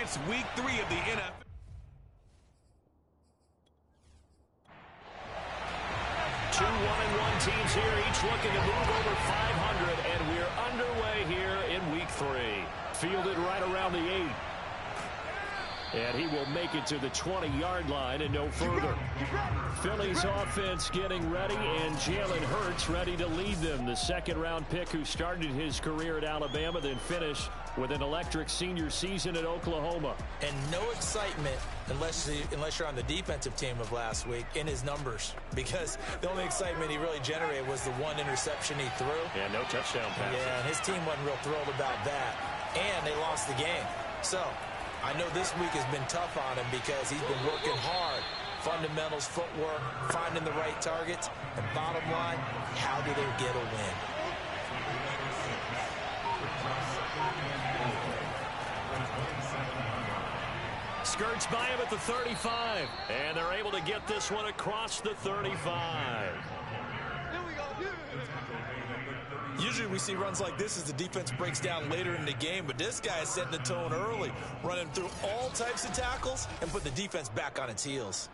It's week 3 of the NFL. Two 1-1 teams here, each looking to move over 500, and we're underway here in week 3. Fielded right around the 8. And he will make it to the 20-yard line and no further. Phillies offense getting ready, and Jalen Hurts ready to lead them. The second-round pick who started his career at Alabama, then finished with an electric senior season at Oklahoma. And no excitement unless you're on the defensive team of last week in his numbers, because the only excitement he really generated was the one interception he threw. Yeah, no touchdown passes. Yeah, and his team wasn't real thrilled about that. And they lost the game. So I know this week has been tough on him because he's been working hard. Fundamentals, footwork, finding the right targets. And bottom line, how do they get a win? Skirts by him at the 35. And they're able to get this one across the 35. Usually we see runs like this as the defense breaks down later in the game, but this guy is setting the tone early, running through all types of tackles and put the defense back on its heels.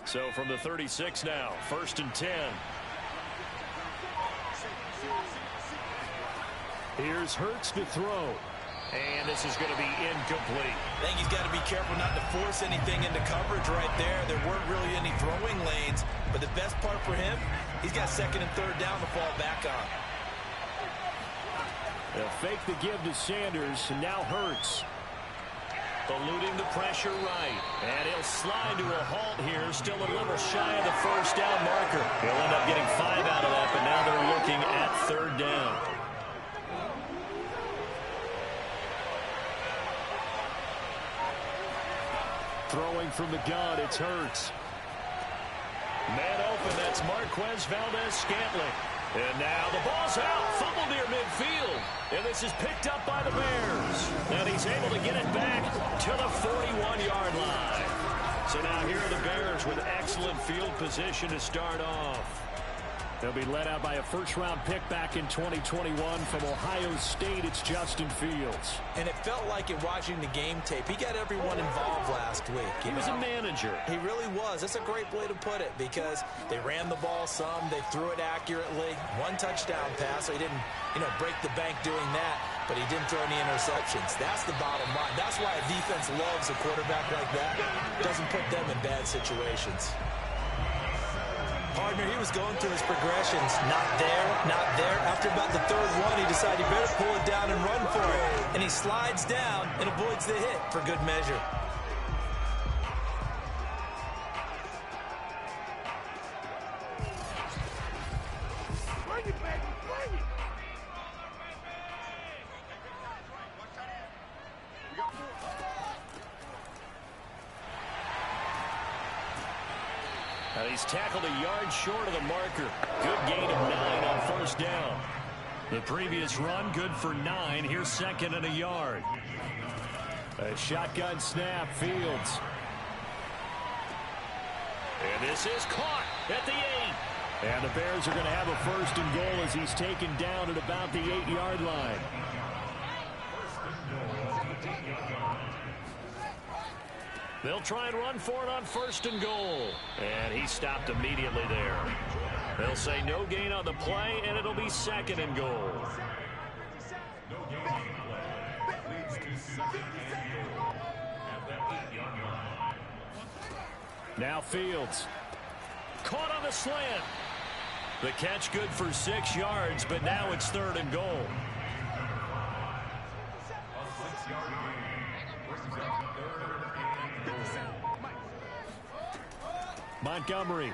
So from the 36 now, 1st and 10. Here's Hurts to throw. And this is going to be incomplete. I think he's got to be careful not to force anything into coverage right there. There weren't really any throwing lanes, but the best part for him, he's got 2nd and 3rd down to fall back on. They'll fake the give to Sanders, and now Hurts. Eluding the pressure right. And he'll slide to a halt here, still a little shy of the 1st down marker. He'll end up getting 5 out of that, but now they're looking at 3rd down. Throwing from the gun, it's Hurts. Man open, that's Marquez Valdes-Scantling. And now the ball's out, fumbled near midfield. And this is picked up by the Bears. And he's able to get it back to the 41-yard line. So now here are the Bears with excellent field position to start off. They'll be led out by a 1st-round pick back in 2021 from Ohio State. It's Justin Fields. And it felt like in watching the game tape, he got everyone involved last week. He was a manager. He really was. That's a great way to put it, because they ran the ball some, they threw it accurately. 1 touchdown pass, so he didn't, break the bank doing that, but he didn't throw any interceptions. That's the bottom line. That's why a defense loves a quarterback like that. Doesn't put them in bad situations. Partner, he was going through his progressions. Not there, not there. After about the 3rd one, he decided he better pull it down and run for it. And he slides down and avoids the hit for good measure. Bring it, baby, bring it. He's tackled a yard short of the marker. Good gain of 9 on 1st down. The previous run, good for 9. Here's 2nd and a yard. A shotgun snap, Fields. And this is caught at the 8. And the Bears are going to have a 1st and goal as he's taken down at about the 8-yard line. They'll try and run for it on 1st and goal. And he stopped immediately there. They'll say no gain on the play, and it'll be 2nd and goal. Now Fields. Caught on the slant. The catch good for 6 yards, but now it's 3rd and goal. Montgomery.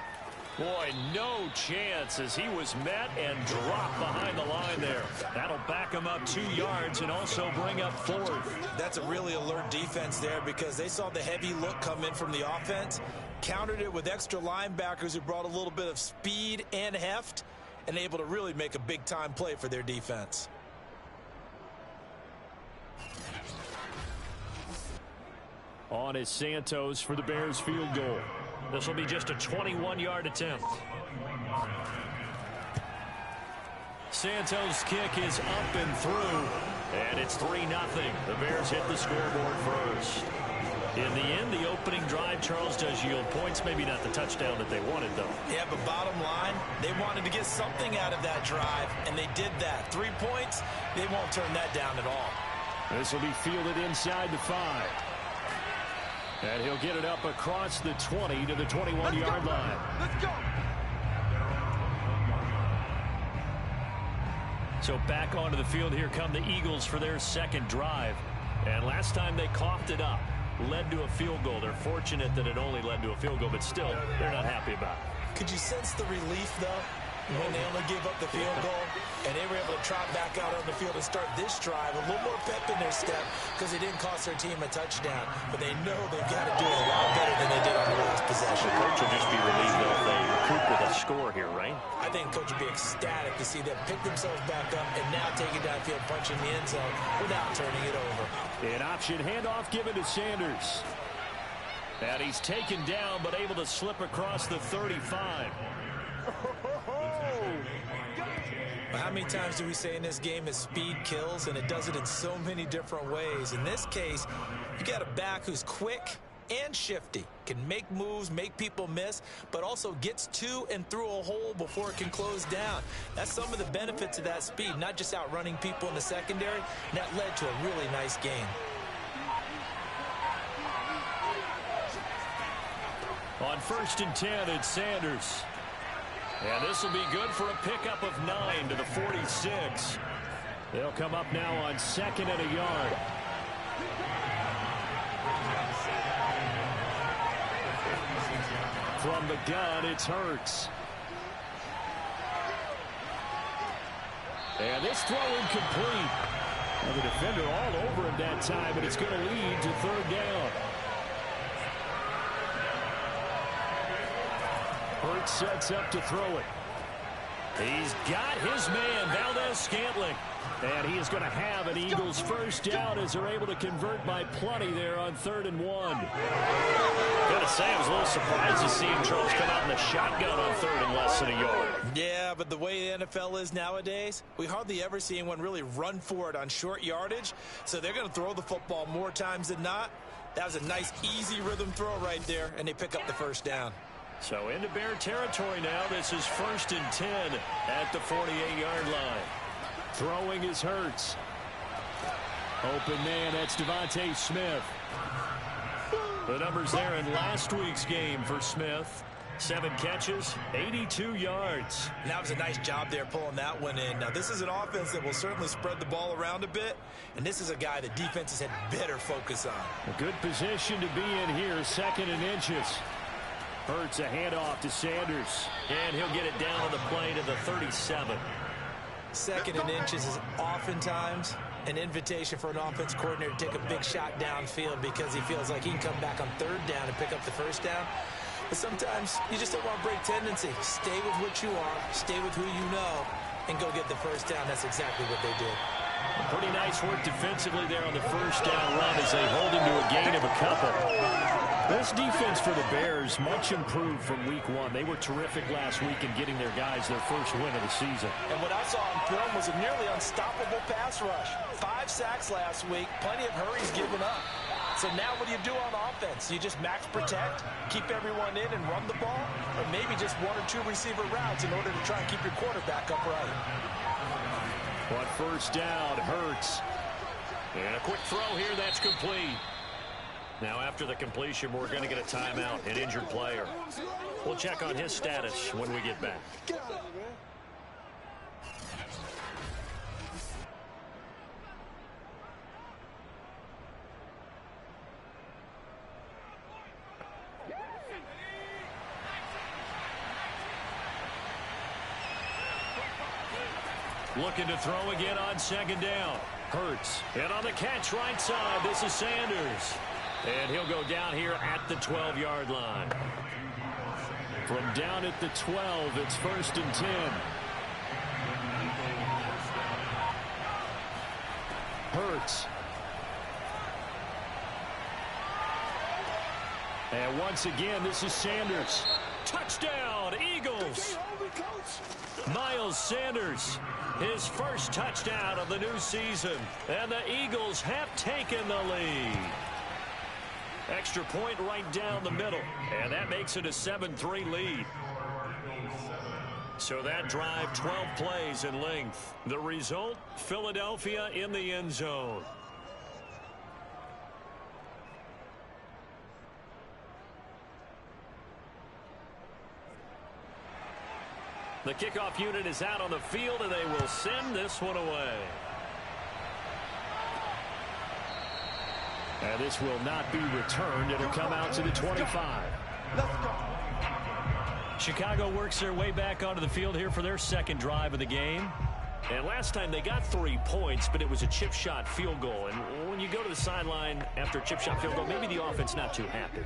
Boy, no chance as he was met and dropped behind the line there. That'll back him up 2 yards and also bring up 4th. That's a really alert defense there, because they saw the heavy look come in from the offense, countered it with extra linebackers who brought a little bit of speed and heft, and able to really make a big-time play for their defense. On is Santos for the Bears field goal. This will be just a 21-yard attempt. Santos' kick is up and through, and it's 3-0. The Bears hit the scoreboard first. In the end, the opening drive, Charles, does yield points. Maybe not the touchdown that they wanted, though. Yeah, but bottom line, they wanted to get something out of that drive, and they did that. 3 points, they won't turn that down at all. This will be fielded inside the 5. And he'll get it up across the 20 to the 21-yard line. Let's go. So back onto the field, here come the Eagles for their second drive. And last time they coughed it up, led to a field goal. They're fortunate that it only led to a field goal, but still, they're not happy about it. Could you sense the relief, though, when they only gave up the field goal and they were able to trot back out on the field and start this drive? A little more pep in their step because it didn't cost their team a touchdown, but they know they've got to do it a lot better than they did on the last possession. The coach will just be relieved, though, if they recoup with a score here, right? I think coach would be ecstatic to see them pick themselves back up and now take it downfield, punching the end zone without turning it over. An option handoff given to Sanders. And he's taken down, but able to slip across the 35. Well, how many times do we say in this game that speed kills, and it does it in so many different ways? In this case, you got a back who's quick and shifty, can make moves, make people miss, but also gets to and through a hole before it can close down. That's some of the benefits of that speed, not just outrunning people in the secondary, and that led to a really nice game. On 1st and 10, it's Sanders. And this will be good for a pickup of 9 to the 46. They'll come up now on 2nd and a yard. From the gun, it's Hurts. And this throw incomplete. And the defender all over him that time, and it's going to lead to 3rd down. Hurts sets up to throw it. He's got his man, Valdes-Scantling. And he is going to have an Eagles first down as they're able to convert by plenty there on 3rd and 1. Gotta say, I was a little surprised to see him, Charles, come out in the shotgun on 3rd and less than a yard. Yeah, but the way the NFL is nowadays, we hardly ever see anyone really run for it on short yardage. So they're going to throw the football more times than not. That was a nice, easy rhythm throw right there, and they pick up the first down. So into Bear territory now. This is 1st and 10 at the 48-yard line. Throwing is Hurts. Open man, that's Devontae Smith. The numbers there in last week's game for Smith. 7 catches, 82 yards. And that was a nice job there pulling that one in. Now, this is an offense that will certainly spread the ball around a bit, and this is a guy that defenses had better focus on. A good position to be in here, 2nd and inches. Hurts a handoff to Sanders, and he'll get it down on the play to the 37. 2nd and inches is oftentimes an invitation for an offense coordinator to take a big shot downfield because he feels like he can come back on 3rd down and pick up the first down. But sometimes you just don't want to break tendency. Stay with what you are, stay with who you know, and go get the first down. That's exactly what they did. Pretty nice work defensively there on the first down run as they hold him to a gain of a couple. This defense for the Bears, much improved from week 1. They were terrific last week in getting their guys their first win of the season. And what I saw on film was a nearly unstoppable pass rush. 5 sacks last week, plenty of hurries given up. So now what do you do on offense? You just max protect, keep everyone in and run the ball, or maybe just 1 or 2 receiver routes in order to try and keep your quarterback upright. On 1st down, Hurts. And a quick throw here, that's complete. Now after the completion, we're going to get a timeout, an injured player. We'll check on his status when we get back. Looking to throw again on 2nd down. Hurts. And on the catch right side, this is Sanders. And he'll go down here at the 12-yard line. From down at the 12, it's 1st and 10. Hurts. And once again, this is Sanders. Touchdown, Eagles. Miles Sanders, his first touchdown of the new season. And the Eagles have taken the lead. Extra point right down the middle. And that makes it a 7-3 lead. So that drive, 12 plays in length. The result, Philadelphia in the end zone. The kickoff unit is out on the field, and they will send this one away. And this will not be returned. It'll come out to the 25. Let's go. Chicago works their way back onto the field here for their second drive of the game. And last time they got 3 points, but it was a chip shot field goal. And when you go to the sideline after a chip shot field goal, maybe the offense not too happy.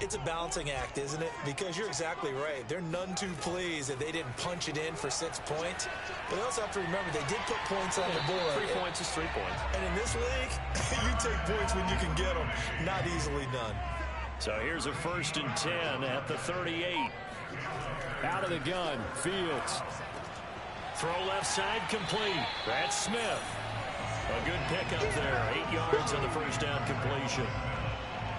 It's a balancing act, isn't it? Because you're exactly right. They're none too pleased that they didn't punch it in for 6 points. But they also have to remember they did put points on the board. 3 points is 3 points. And in this league, you take points when you can get them. Not easily done. So here's a 1st and 10 at the 38. Out of the gun, Fields. Throw left side complete. That's Smith. A good pickup there. 8 yards on the first down completion.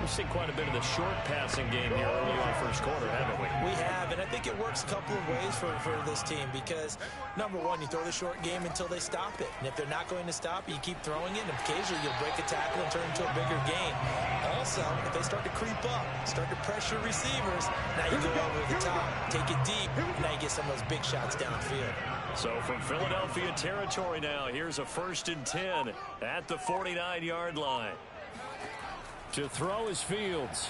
We've seen quite a bit of the short passing game here early on first quarter, haven't we? We have, and I think it works a couple of ways for this team because, number one, you throw the short game until they stop it. And if they're not going to stop it, you keep throwing it, and occasionally you'll break a tackle and turn it into a bigger gain. Also, if they start to creep up, start to pressure receivers, now you go over the top, take it deep, and now you get some of those big shots downfield. So from Philadelphia territory now, here's a 1st and 10 at the 49-yard line. To throw is Fields.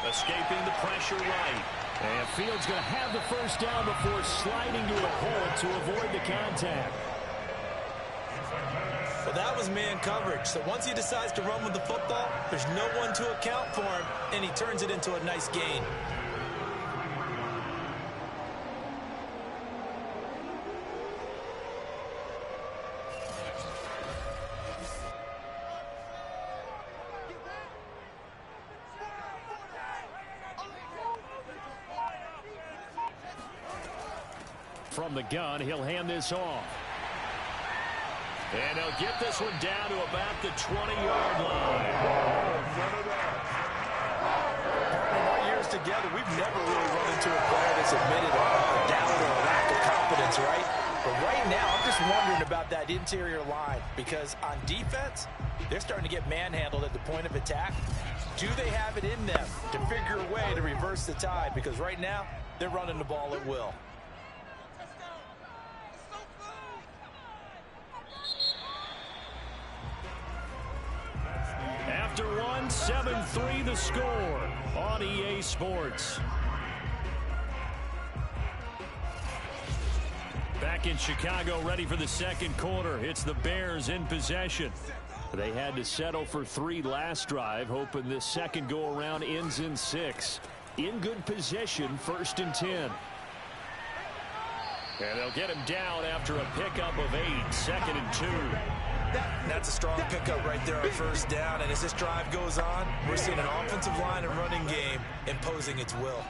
Escaping the pressure right. And Fields going to have the first down before sliding to a hole to avoid the contact. Well, that was man coverage. So once he decides to run with the football, there's no one to account for him, and he turns it into a nice gain. From the gun, he'll hand this off. And he'll get this one down to about the 20-yard line. In our years together, we've never really run into a player that's admitted a doubt or a lack of confidence, right? But right now, I'm just wondering about that interior line because on defense, they're starting to get manhandled at the point of attack. Do they have it in them to figure a way to reverse the tide? Because right now, they're running the ball at will. After one, 7-3 the score on EA Sports. Back in Chicago, ready for the second quarter. It's the Bears in possession. They had to settle for 3 last drive, hoping this second go-around ends in 6. In good position, 1st and 10. And they'll get him down after a pickup of 8, 2nd and 2. That's a strong pickup right there on first down. And as this drive goes on, we're seeing an offensive line and running game imposing its will.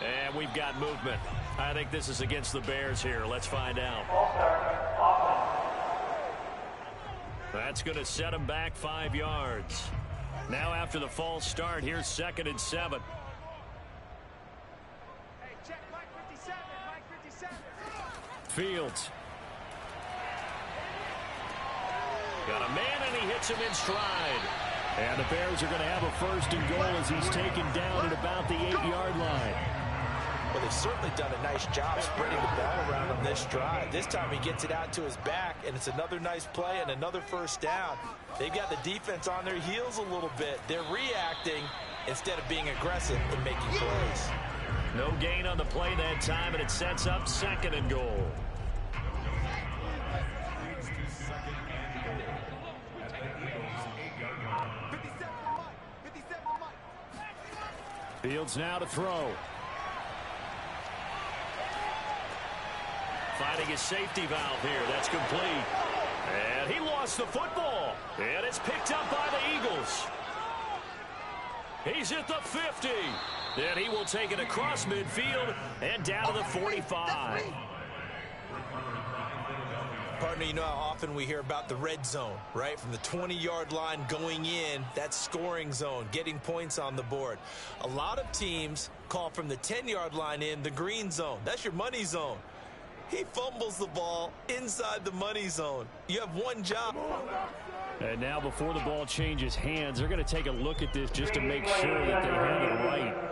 And we've got movement. I think this is against the Bears here. Let's find out. That's going to set them back 5 yards. Now after the false start, here's 2nd and 7. Fields. Got a man, and he hits him in stride. And the Bears are going to have a 1st and goal as he's taken down at about the 8-yard line. Well, they've certainly done a nice job spreading the ball around on this drive. This time he gets it out to his back, and it's another nice play and another 1st down. They've got the defense on their heels a little bit. They're reacting instead of being aggressive and making plays. No gain on the play that time, and it sets up 2nd and goal. Fields now to throw. Finding his safety valve here. That's complete. And he lost the football. And it's picked up by the Eagles. He's at the 50. Then he will take it across midfield and down to the 45. Partner, you know how often we hear about the red zone, right? From the 20-yard line going in, that scoring zone, getting points on the board. A lot of teams call from the 10-yard line in the green zone. That's your money zone. He fumbles the ball inside the money zone. You have one job. And now before the ball changes hands, they're going to take a look at this just to make sure that they have it right.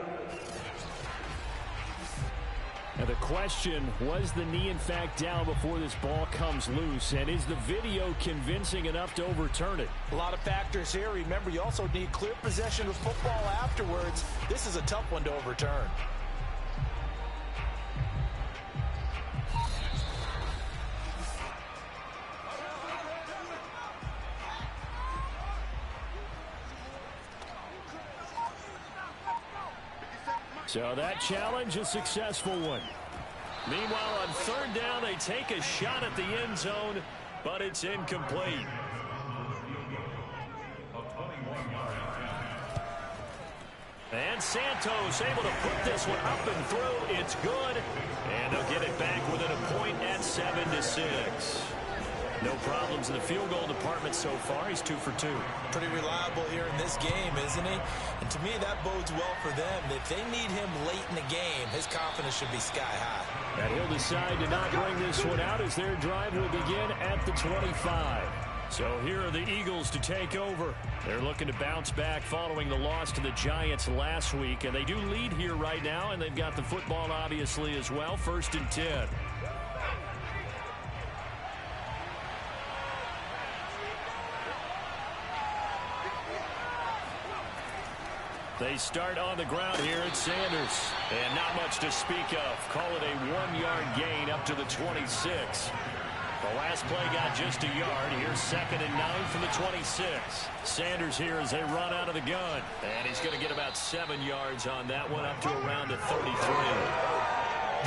And the question, was the knee in fact down before this ball comes loose? And is the video convincing enough to overturn it? A lot of factors here. Remember, you also need clear possession of football afterwards. This is a tough one to overturn. So that challenge, a successful one. Meanwhile, on third down, they take a shot at the end zone, but it's incomplete. And Santos able to put this one up and through. It's good. And they'll get it back within a point at 7-6. No problems in the field goal department so far. He's 2 for 2. Pretty reliable here in this game, isn't he? And to me, that bodes well for them. If they need him late in the game, his confidence should be sky high. And he'll decide to not bring this one out as their drive will begin at the 25. So here are the Eagles to take over. They're looking to bounce back following the loss to the Giants last week. And they do lead here right now, and they've got the football obviously as well. 1st and 10. They start on the ground here at Sanders. And not much to speak of. Call it a 1-yard gain up to the 26. The last play got just a yard. Here's 2nd and 9 from the 26. Sanders here as they run out of the gun. And he's going to get about 7 yards on that one, up to around the 33.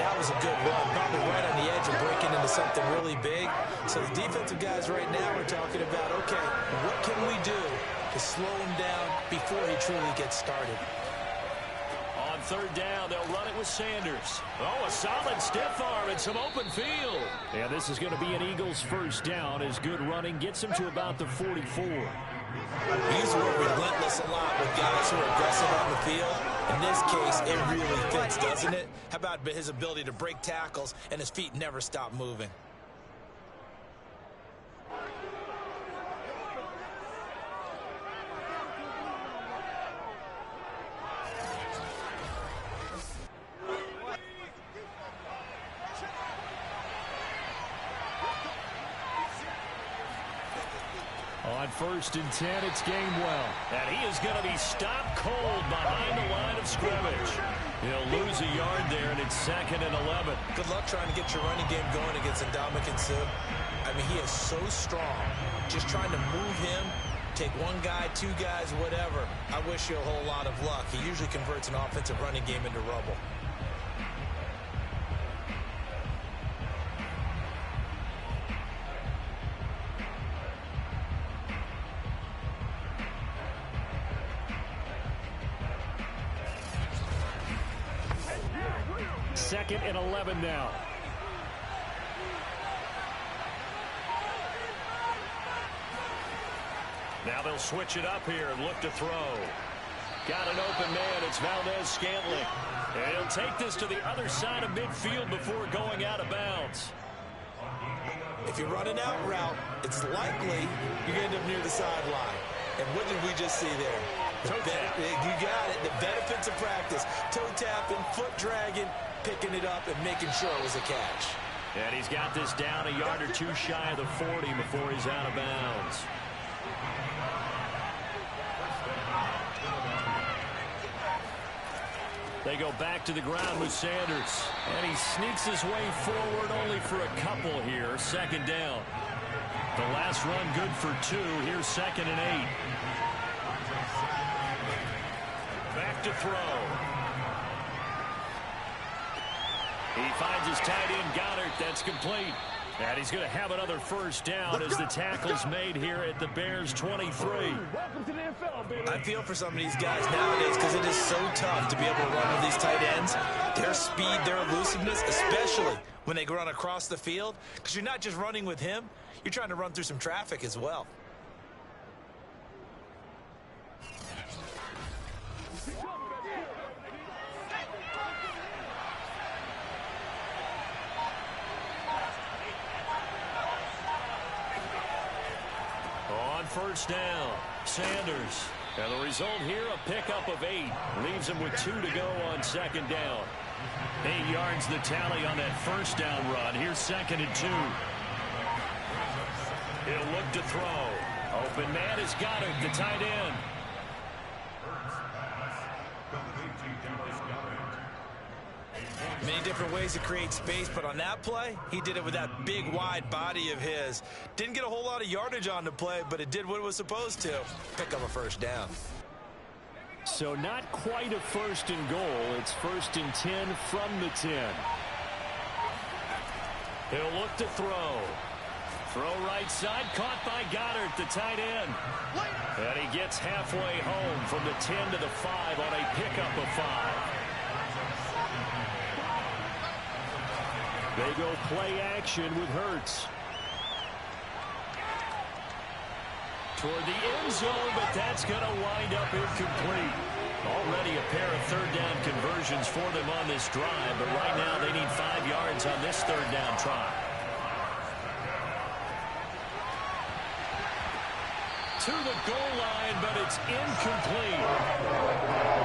That was a good run, probably right on the edge of breaking into something really big. So the defensive guys right now are talking about, okay, what can we do to slow him down before he truly gets started? On third down, they'll run it with Sanders. Oh, a solid stiff arm and some open field. And this is going to be an Eagles first down as good running gets him to about the 44. He's relentless a lot with guys who are aggressive on the field. In this case, it really fits, doesn't it? How about his ability to break tackles and his feet never stop moving? On 1st and 10, it's Gainwell. And he is going to be stopped cold behind the line of scrimmage. He'll lose a yard there, and it's 2nd and 11. Good luck trying to get your running game going against Ndamukong Suh. I mean, he is so strong. Just trying to move him, take one guy, 2 guys, whatever. I wish you a whole lot of luck. He usually converts an offensive running game into rubble. Second and 11 now. Now they'll switch it up here and look to throw. Got an open man. It's Valdes-Scantling. And he'll take this to the other side of midfield before going out of bounds. If you run an out route, it's likely you're going to end up near the sideline. And what did we just see there? You got it. The benefits of practice. Toe tapping, foot dragging, picking it up, and making sure it was a catch. And he's got this down a yard or 2 shy of the 40 before he's out of bounds. They go back to the ground with Sanders. And he sneaks his way forward only for a couple here. 2nd down. The last run good for 2. Here's 2nd and 8. Back to throw. He finds his tight end, Goddard. That's complete. And he's going to have another first down as the tackle's made here at the Bears 23. Welcome to the NFL, baby. I feel for some of these guys nowadays because it is so tough to be able to run with these tight ends. Their speed, their elusiveness, especially when they run across the field, because you're not just running with him, you're trying to run through some traffic as well. On first down, Sanders. And the result here, a pickup of 8. Leaves him with 2 to go on second down. 8 yards the tally on that first down run. Here's 2nd and 2. He'll look to throw. Open man is Goddard, the tight end. Many different ways to create space, but on that play, he did it with that big, wide body of his. Didn't get a whole lot of yardage on the play, but it did what it was supposed to. Pick up a first down. So not quite a 1st and goal. It's 1st and 10 from the 10. He'll look to throw. Throw right side, caught by Goddard, the tight end. And he gets halfway home from the 10 to the 5 on a pickup of 5. They go play action with Hurts. Toward the end zone, but that's going to wind up incomplete. Already a pair of 3rd down conversions for them on this drive, but right now they need 5 yards on this 3rd down try. To the goal line, but it's incomplete.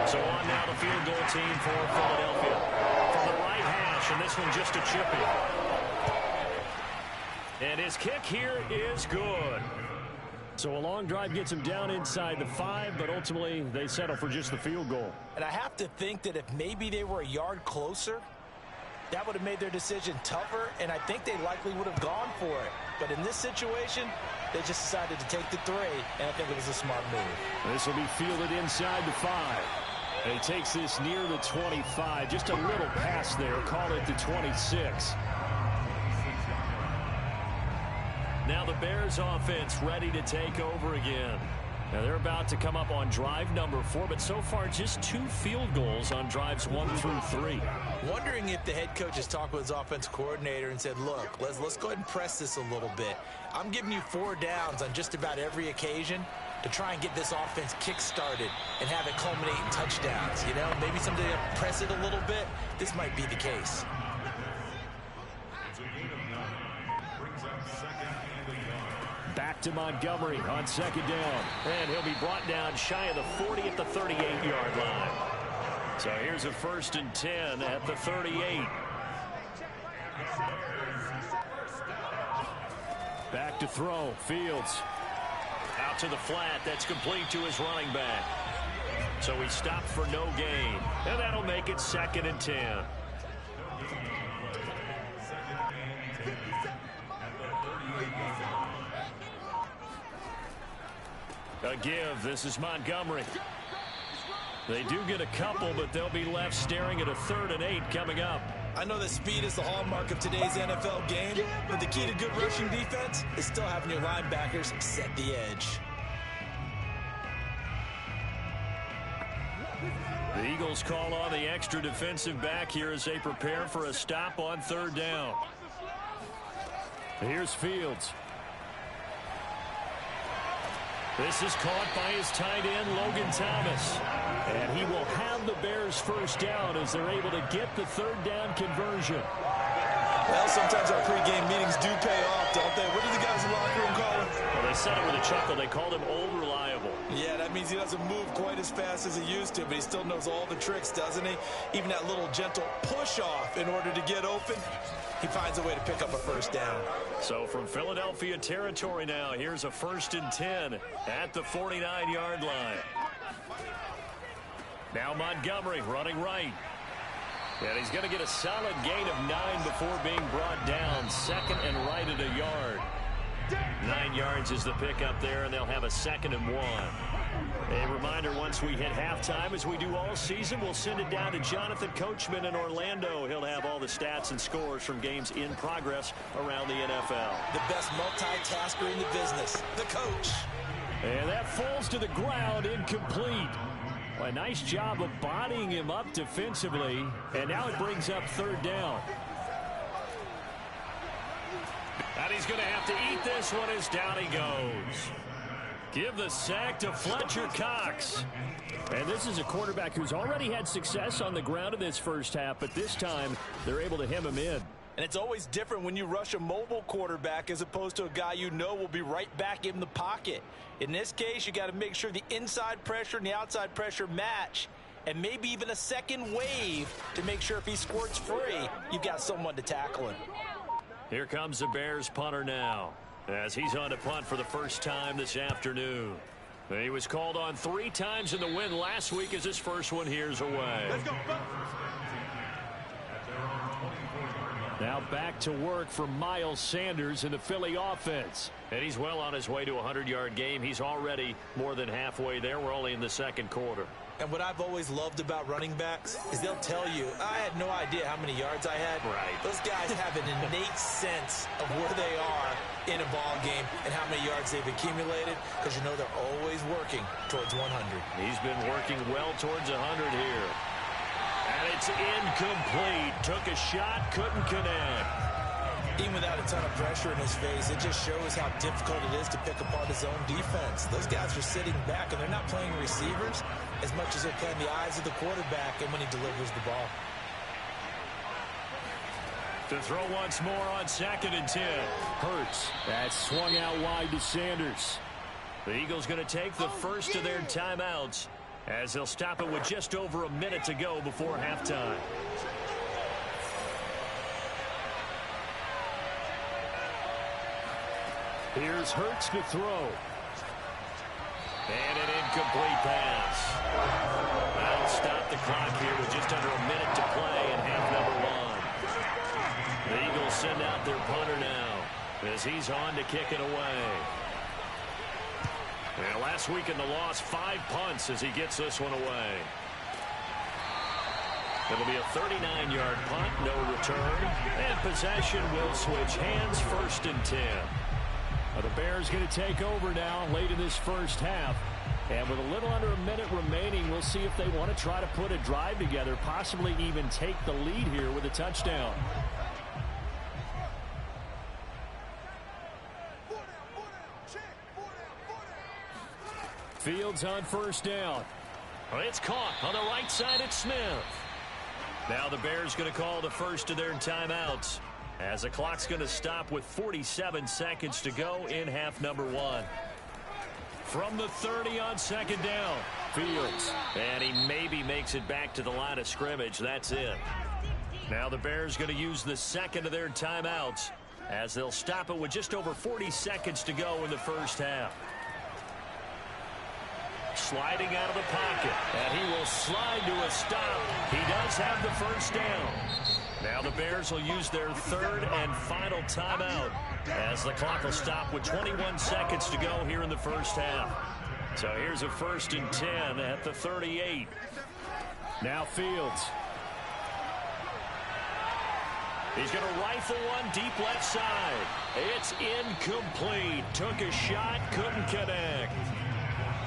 So on now the field goal team for Philadelphia. From the right hash, and this one just a chip in. And his kick here is good. So a long drive gets him down inside the 5, but ultimately they settle for just the field goal. And I have to think that if maybe they were a yard closer, that would have made their decision tougher, and I think they likely would have gone for it. But in this situation, they just decided to take the 3, and I think it was a smart move. This will be fielded inside the 5. And he takes this near the 25. Just a little pass there. Call it the 26. Now the Bears offense ready to take over again. Now they're about to come up on drive number 4, but so far just 2 field goals on drives 1 through 3. Wondering if the head coach has talked with his offensive coordinator and said, look, let's go ahead and press this a little bit. I'm giving you 4 downs on just about every occasion to try and get this offense kick-started and have it culminate in touchdowns. You know, maybe someday to press it a little bit. This might be the case. Back to Montgomery on 2nd down. And he'll be brought down shy of the 40 at the 38-yard line. So here's a 1st and 10 at the 38. Back to throw. Fields. Out to the flat. That's complete to his running back. So he stopped for no gain. And that'll make it 2nd and 10. A give. This is Montgomery. They do get a couple, but they'll be left staring at a 3rd and 8 coming up. I know that speed is the hallmark of today's NFL game, but the key to good rushing defense is still having your linebackers set the edge. The Eagles call on the extra defensive back here as they prepare for a stop on 3rd down. Here's Fields. This is caught by his tight end, Logan Thomas. And he will have the Bears first down as they're able to get the 3rd down conversion. Well, sometimes our pregame meetings do pay off, don't they? What do the guys in the locker room call him? Well, they said it with a chuckle. They called him old reliable. Yeah, that means he doesn't move quite as fast as he used to, but he still knows all the tricks, doesn't he? Even that little gentle push-off in order to get open, he finds a way to pick up a first down. So from Philadelphia territory now, here's a 1st and 10 at the 49-yard line. Now Montgomery running right. And he's going to get a solid gain of 9 before being brought down. 2nd and right at a yard. 9 yards is the pickup there, and they'll have a 2nd and 1. A reminder, once we hit halftime, as we do all season, we'll send it down to Jonathan Coachman in Orlando. He'll have all the stats and scores from games in progress around the NFL. The best multitasker in the business, the coach. And that falls to the ground, incomplete. A nice job of bodying him up defensively, and now it brings up 3rd down. And he's going to have to eat this one as down he goes. Give the sack to Fletcher Cox. And this is a quarterback who's already had success on the ground in this first half, but this time they're able to hem him in. And it's always different when you rush a mobile quarterback as opposed to a guy you know will be right back in the pocket. In this case, you got to make sure the inside pressure and the outside pressure match, and maybe even a second wave to make sure if he squirts free, you've got someone to tackle him. Here comes the Bears punter now, as he's on to punt for the first time this afternoon. He was called on 3 times in the win last week, as his first one here's away. Let's go. Now back to work for Miles Sanders in the Philly offense. And he's well on his way to a 100-yard game. He's already more than halfway there. We're only in the 2nd quarter. And what I've always loved about running backs is they'll tell you, I had no idea how many yards I had. Right. Those guys have an innate sense of where they are in a ball game and how many yards they've accumulated, because you know they're always working towards 100. He's been working well towards 100 here. And it's incomplete. Took a shot, couldn't connect. Even without a ton of pressure in his face, it just shows how difficult it is to pick apart his own defense. Those guys are sitting back, and they're not playing receivers as much as they're playing the eyes of the quarterback and when he delivers the ball. To throw once more on 2nd and 10. Hurts. That swung out wide to Sanders. The Eagles going to take the first of their timeouts, as they'll stop it with just over a minute to go before halftime. Here's Hurts to throw. And an incomplete pass. That'll stop the clock here with just under a minute to play in half number 1. The Eagles send out their punter now, as he's on to kick it away. And last week in the loss, 5 punts as he gets this one away. It'll be a 39-yard punt, no return. And possession will switch hands, 1st and 10. Well, the Bears going to take over now late in this first half. And with a little under a minute remaining, we'll see if they want to try to put a drive together, possibly even take the lead here with a touchdown. Fields on 1st down. It's caught on the right side at Smith. Now the Bears going to call the first of their timeouts, as the clock's going to stop with 47 seconds to go in half number 1. From the 30 on 2nd down, Fields. And he maybe makes it back to the line of scrimmage. That's it. Now the Bears going to use the 2nd of their timeouts, as they'll stop it with just over 40 seconds to go in the first half. Sliding out of the pocket, and he will slide to a stop. He does have the first down. Now the Bears will use their 3rd and final timeout, as the clock will stop with 21 seconds to go here in the first half. So here's a 1st and 10 at the 38. Now Fields. He's going to rifle one deep left side. It's incomplete. Took a shot, couldn't connect.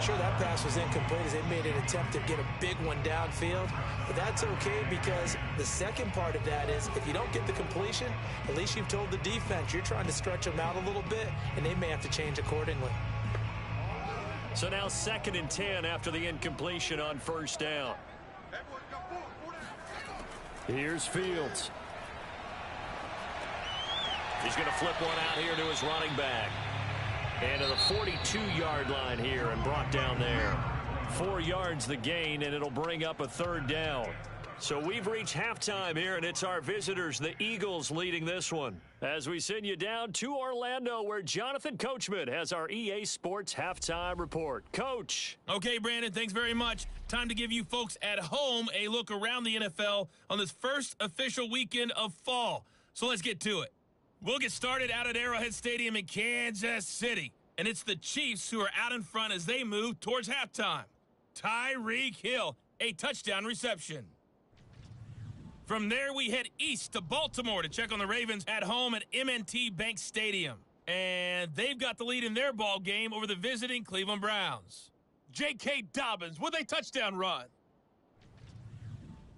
Sure, that pass was incomplete as they made an attempt to get a big one downfield. But that's okay, because the second part of that is if you don't get the completion, at least you've told the defense you're trying to stretch them out a little bit, and they may have to change accordingly. So now 2nd and 10 after the incompletion on 1st down. Here's Fields. He's going to flip one out here to his running back. And to the 42-yard line here and brought down there. 4 yards the gain, and it'll bring up a 3rd down. So we've reached halftime here, and it's our visitors, the Eagles, leading this one, as we send you down to Orlando, where Jonathan Coachman has our EA Sports halftime report. Coach. Okay, Brandon, thanks very much. Time to give you folks at home a look around the NFL on this first official weekend of fall. So let's get to it. We'll get started out at Arrowhead Stadium in Kansas City. And it's the Chiefs who are out in front as they move towards halftime. Tyreek Hill, a touchdown reception. From there, we head east to Baltimore to check on the Ravens at home at M&T Bank Stadium. And they've got the lead in their ball game over the visiting Cleveland Browns. J.K. Dobbins with a touchdown run.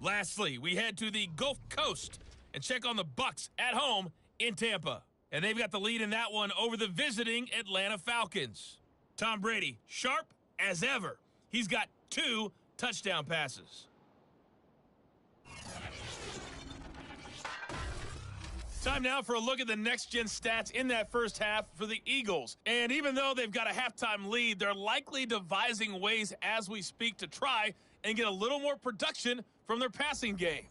Lastly, we head to the Gulf Coast and check on the Bucs at home in Tampa. And they've got the lead in that one over the visiting Atlanta Falcons. Tom Brady, sharp as ever. He's got 2 touchdown passes. Time now for a look at the next-gen stats in that first half for the Eagles. And even though they've got a halftime lead, they're likely devising ways as we speak to try and get a little more production from their passing game.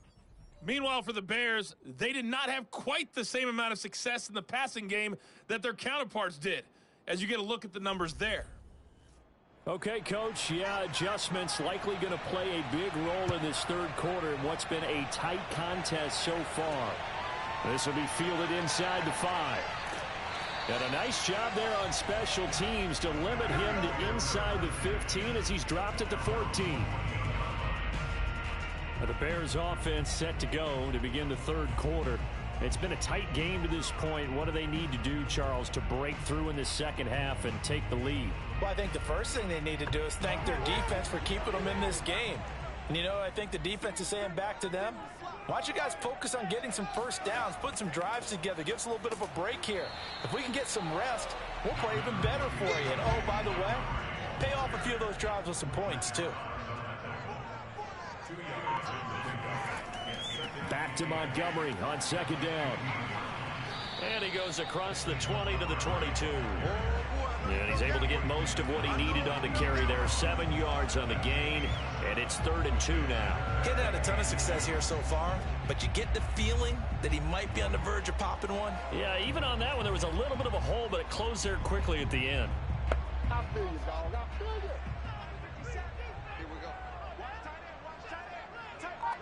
Meanwhile, for the Bears, they did not have quite the same amount of success in the passing game that their counterparts did, as you get a look at the numbers there. Okay, Coach, adjustments likely going to play a big role in this third quarter in what's been a tight contest so far. This will be fielded inside the 5. And a nice job there on special teams to limit him to inside the 15 as he's dropped at the 14. The Bears offense set to go to begin the third quarter. It's been a tight game to this point. What do they need to do, Charles, to break through in the second half and take the lead? Well, I think the first thing they need to do is thank their defense for keeping them in this game. And, I think the defense is saying back to them, why don't you guys focus on getting some first downs, putting some drives together, give us a little bit of a break here. If we can get some rest, we'll play even better for you. And, oh, by the way, pay off a few of those drives with some points, too. Back to Montgomery on second down. And he goes across the 20 to the 22. And he's able to get most of what he needed on the carry there. 7 yards on the gain, and it's 3rd and 2 now. He hasn't had a ton of success here so far, but you get the feeling that he might be on the verge of popping one. Yeah, even on that one, there was a little bit of a hole, but it closed there quickly at the end. I feel you, dog. I feel you. Here we go. Watch tight end. Watch tight end. Tight right.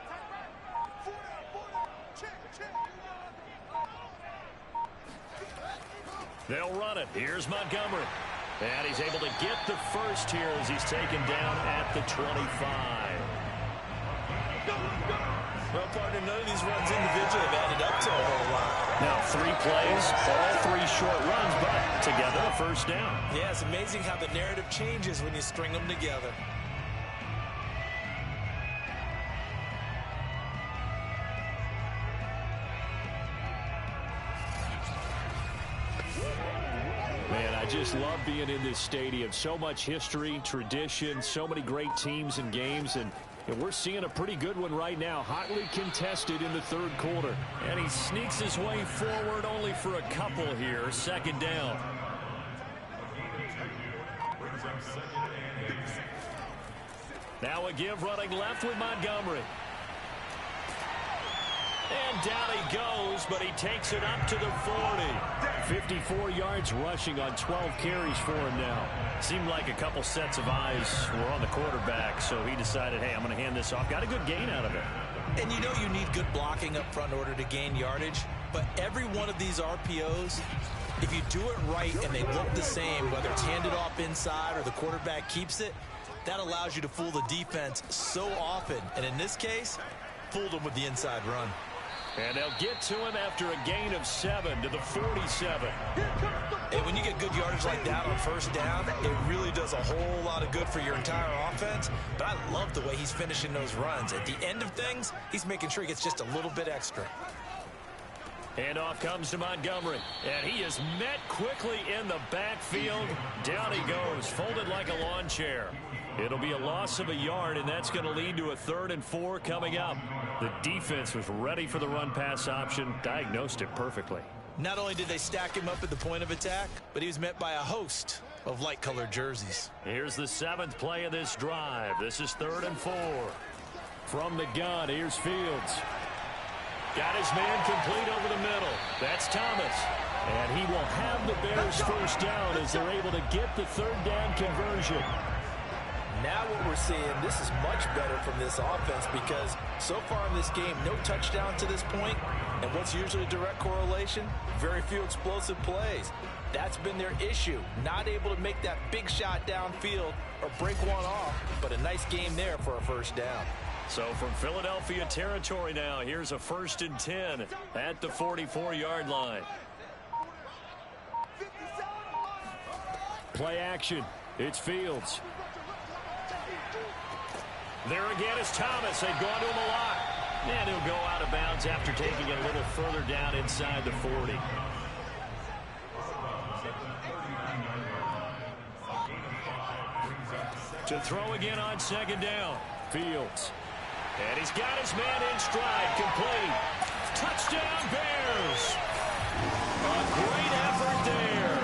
40. Check. They'll run it. Here's Montgomery. And he's able to get the first here as he's taken down at the 25. Well, partner, none of these runs individually have added up to a whole lot. Now 3 plays, all 3 short runs, but together a first down. Yeah, it's amazing how the narrative changes when you string them together. Man, I just love being in this stadium. So much history, tradition, so many great teams and games, and we're seeing a pretty good one right now. Hotly contested in the third quarter. And he sneaks his way forward only for a couple here. Second down. Now a give running left with Montgomery. And down he goes, but he takes it up to the 40. 54 yards rushing on 12 carries for him now. Seemed like a couple sets of eyes were on the quarterback, so he decided, hey, I'm going to hand this off. Got a good gain out of it. And you need good blocking up front in order to gain yardage. But every one of these RPOs, if you do it right and they look the same, whether it's handed off inside or the quarterback keeps it, that allows you to fool the defense so often. And in this case, fooled them with the inside run. And they'll get to him after a gain of 7 to the 47. And when you get good yardage like that on first down, it really does a whole lot of good for your entire offense. But I love the way he's finishing those runs. At the end of things, he's making sure he gets just a little bit extra. And off comes to Montgomery. And he is met quickly in the backfield. Down he goes, folded like a lawn chair. It'll be a loss of a yard, and that's going to lead to a 3rd and 4 coming up. The defense was ready for the run-pass option, diagnosed it perfectly. Not only did they stack him up at the point of attack, but he was met by a host of light-colored jerseys. Here's the 7th play of this drive. This is 3rd and 4. From the gun, here's Fields. Got his man complete over the middle. That's Thomas. And he will have the Bears first down as they're able to get the 3rd down conversion. Now what we're seeing, this is much better from this offense because so far in this game, no touchdown to this point, And what's usually a direct correlation? Very few explosive plays. That's been their issue. Not able to make that big shot downfield or break one off, but a nice game there for a first down. So from Philadelphia territory now, here's a 1st and 10 at the 44-yard line. Play action. It's Fields. There again is Thomas. They've gone to him a lot. And he'll go out of bounds after taking it a little further down inside the 40. To throw again on 2nd down. Fields. And he's got his man in stride. Complete. Touchdown, Bears. A great effort there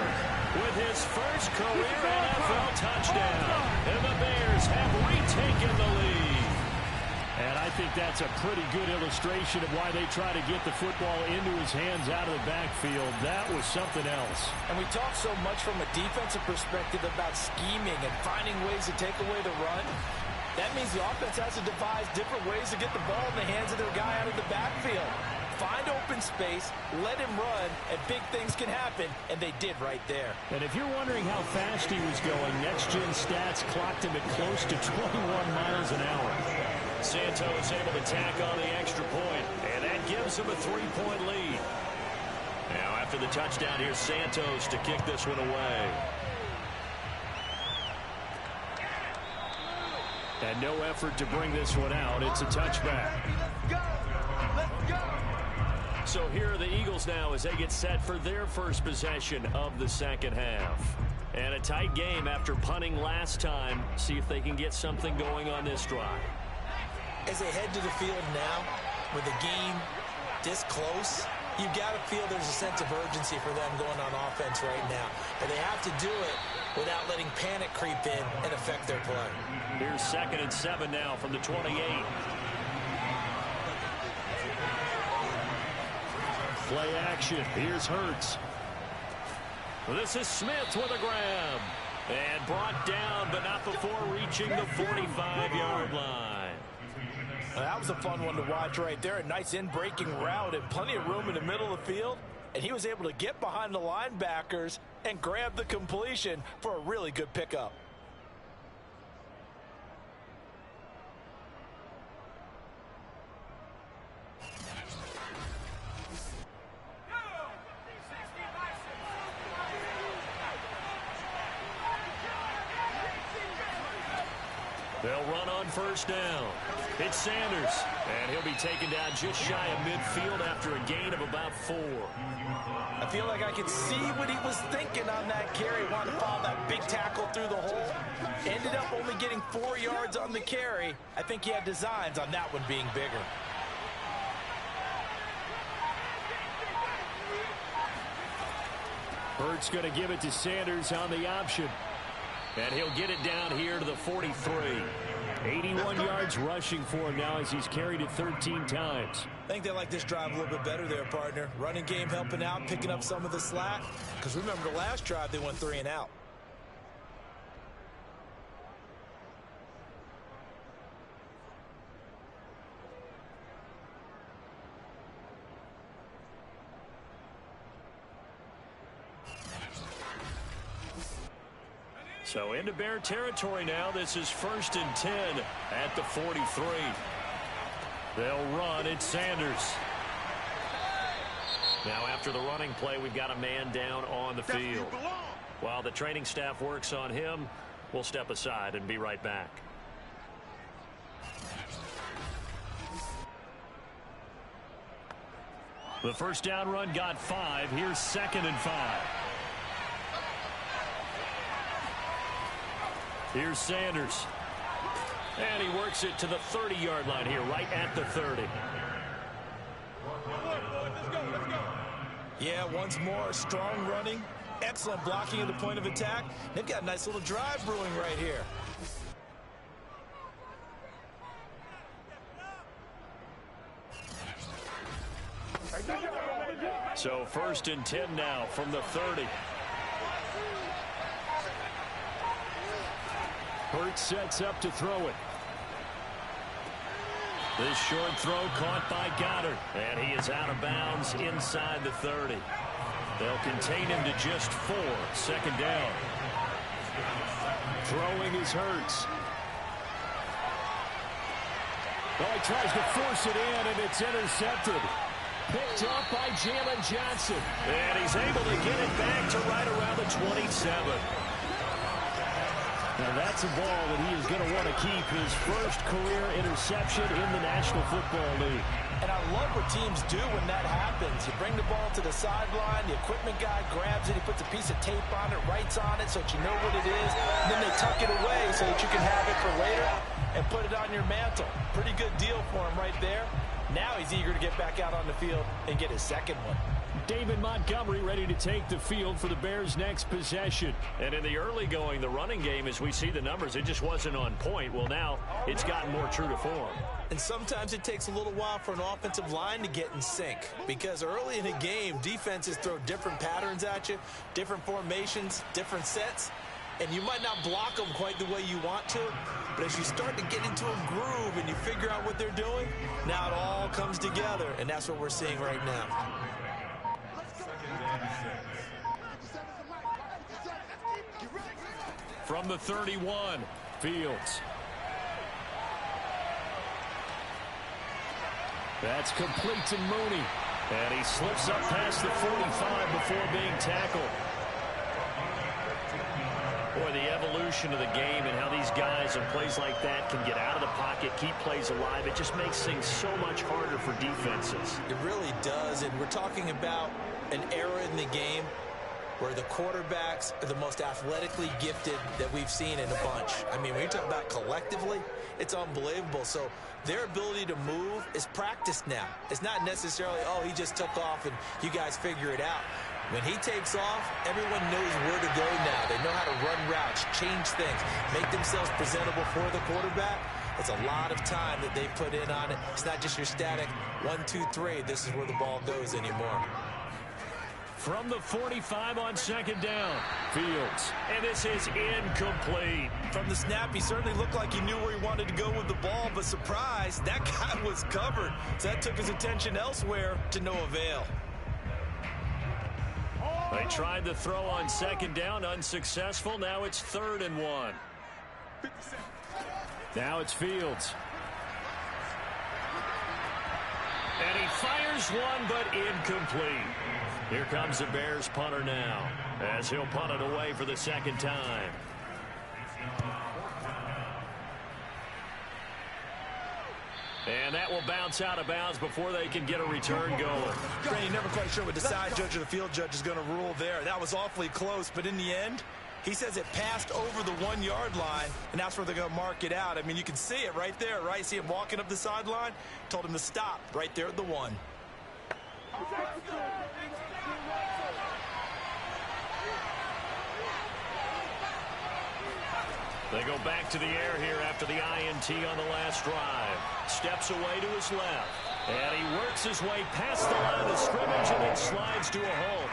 with his first career NFL touchdown. And the Bears have retaken the lead. And I think that's a pretty good illustration of why they try to get the football into his hands out of the backfield. That was something else. And we talk so much from a defensive perspective about scheming and finding ways to take away the run. That means the offense has to devise different ways to get the ball in the hands of their guy out of the backfield. Find open space, let him run, and big things can happen, and they did right there. And if you're wondering how fast he was going, Next Gen Stats clocked him at close to 21 miles an hour. Santos able to tack on the extra point, and that gives him a 3-point lead. Now after the touchdown, here's Santos to kick this one away. And no effort to bring this one out. It's a touchback. Let's go. So here are the Eagles now as they get set for their first possession of the second half. And a tight game after punting last time. See if they can get something going on this drive. As they head to the field now, with the game this close, you've got to feel there's a sense of urgency for them going on offense right now. But they have to do it without letting panic creep in and affect their play. Here's 2nd and 7 now from the 28. Play action. Here's Hurts. This is Smith with a grab. And brought down, but not before reaching the 45-yard line. That was a fun one to watch right there. A nice in-breaking route and plenty of room in the middle of the field. And he was able to get behind the linebackers and grab the completion for a really good pickup. They'll run on 1st down. It's Sanders, and he'll be taken down just shy of midfield after a gain of about 4. I feel like I could see what he was thinking on that carry. Wanted to follow that big tackle through the hole. Ended up only getting 4 yards on the carry. I think he had designs on that one being bigger. Hurts going to give it to Sanders on the option. And he'll get it down here to the 43. 81 yards rushing for him now as he's carried it 13 times. I think they like this drive a little bit better there, partner. Running game helping out, picking up some of the slack. Because remember, the last drive, they went 3 and out. So into Bear territory now. This is 1st and 10 at the 43. They'll run. It's Sanders. Now after the running play, we've got a man down on the field. While the training staff works on him, we'll step aside and be right back. The first down run got 5. Here's 2nd and 5. Here's Sanders. And he works it to the 30-yard line here, right at the 30. Yeah, once more, strong running, excellent blocking at the point of attack. They've got a nice little drive brewing right here. So 1st and 10 now from the 30. Hurts sets up to throw it. This short throw caught by Goddard. And he is out of bounds inside the 30. They'll contain him to just 4. Second down. Throwing is Hurts. Oh, he tries to force it in, and it's intercepted. Picked up by Jalen Johnson. And he's able to get it back to right around the 27. Now that's a ball that he is going to want to keep, his first career interception in the National Football League. And I love what teams do when that happens. You bring the ball to the sideline, the equipment guy grabs it, he puts a piece of tape on it, writes on it so that you know what it is, and then they tuck it away so that you can have it for later and put it on your mantle. Pretty good deal for him right there. Now he's eager to get back out on the field and get his second one. David Montgomery ready to take the field for the Bears' next possession. And in the early going, the running game, as we see the numbers, it just wasn't on point. Well, now it's gotten more true to form. And sometimes it takes a little while for an offensive line to get in sync, because early in a game, defenses throw different patterns at you, different formations, different sets, and you might not block them quite the way you want to, but as you start to get into a groove and you figure out what they're doing, now it all comes together, and that's what we're seeing right now. From the 31, Fields. That's complete to Mooney. And he slips up past the 45 before being tackled. Boy, the evolution of the game and how these guys in plays like that can get out of the pocket, keep plays alive, it just makes things so much harder for defenses. It really does, and we're talking about an era in the game where the quarterbacks are the most athletically gifted that we've seen in a bunch. I mean, when you talk about collectively, it's unbelievable. So their ability to move is practiced now. It's not necessarily, oh, he just took off and you guys figure it out. When he takes off, everyone knows where to go now. They know how to run routes, change things, make themselves presentable for the quarterback. It's a lot of time that they put in on it. It's not just your static 1, 2, 3. This is where the ball goes anymore. From the 45 on second down, Fields. And this is incomplete. From the snap, he certainly looked like he knew where he wanted to go with the ball, but surprise, that guy was covered. So that took his attention elsewhere to no avail. They tried the throw on second down, unsuccessful. Now it's 3rd and 1. Now it's Fields. And he fires one, but incomplete. Here comes the Bears punter now, as he'll punt it away for the second time. And that will bounce out of bounds before they can get a return going. You're never quite sure what the side judge or the field judge is going to rule there. That was awfully close, but in the end, he says it passed over the 1-yard line, and that's where they're going to mark it out. I mean, you can see it right there, right? See him walking up the sideline? Told him to stop right there at the 1. They go back to the air here after the INT on the last drive. Steps away to his left. And he works his way past the line of scrimmage and then slides to a hole.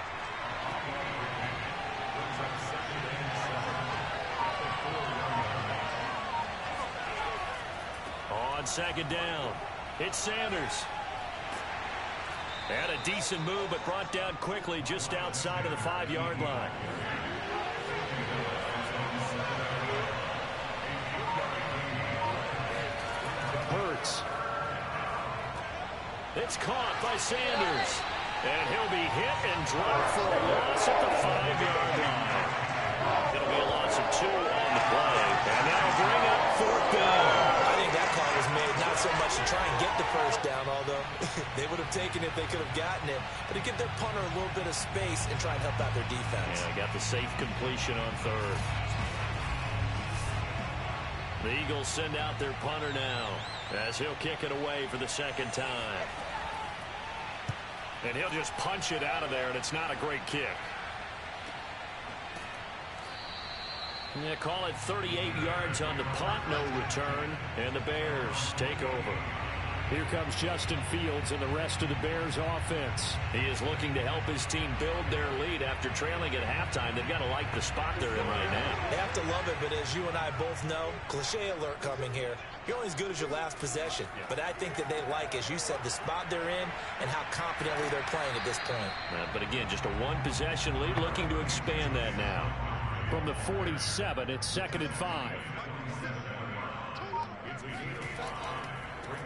On second down, it's Sanders. And a decent move, but brought down quickly just outside of the 5-yard line. Hurts. It's caught by Sanders. And he'll be hit and dropped for a loss at the 5-yard line. It'll be a loss of 2 on the play. And that'll bring up 4th down. I think that call was made not so much to try and get the first down, although they would have taken it if they could have gotten it, but to give their punter a little bit of space and try and help out their defense. Yeah, got the safe completion on 3rd. The Eagles send out their punter now, as he'll kick it away for the second time. And he'll just punch it out of there, and it's not a great kick. Yeah, call it 38 yards on the punt, no return, and the Bears take over. Here comes Justin Fields and the rest of the Bears offense. He is looking to help his team build their lead after trailing at halftime. They've got to like the spot they're in right now. They have to love it, but as you and I both know, cliche alert coming here. You're only as good as your last possession. Yeah. But I think that they like, as you said, the spot they're in and how confidently they're playing at this point. But again, just a one-possession lead, looking to expand that now. From the 47, it's 2nd and 5.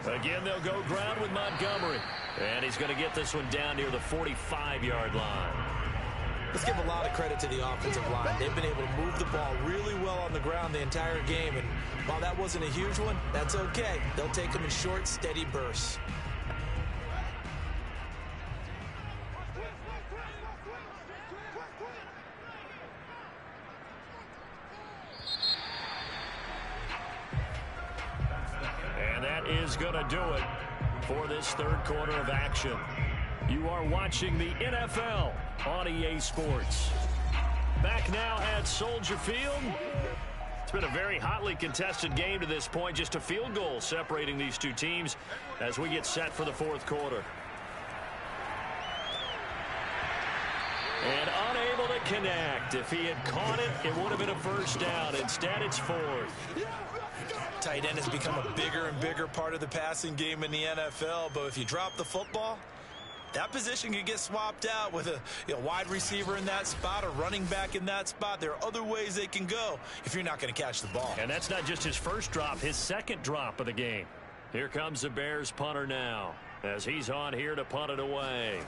Again, they'll go ground with Montgomery. And he's going to get this one down near the 45-yard line. Let's give a lot of credit to the offensive line. They've been able to move the ball really well on the ground the entire game. And while that wasn't a huge one, that's okay. They'll take them in short, steady bursts. And that is going to do it for this third quarter of action. You are watching the NFL on EA Sports. Back now at Soldier Field. It's been a very hotly contested game to this point. Just a field goal separating these two teams as we get set for the fourth quarter. And unable to connect. If he had caught it, it would have been a first down. Instead, it's fourth. Tight end has become a bigger and bigger part of the passing game in the NFL, but if you drop the football, that position could get swapped out with a wide receiver in that spot, a running back in that spot. There are other ways they can go if you're not going to catch the ball. And that's not just his first drop, his second drop of the game. Here comes the Bears punter now as he's on here to punt it away.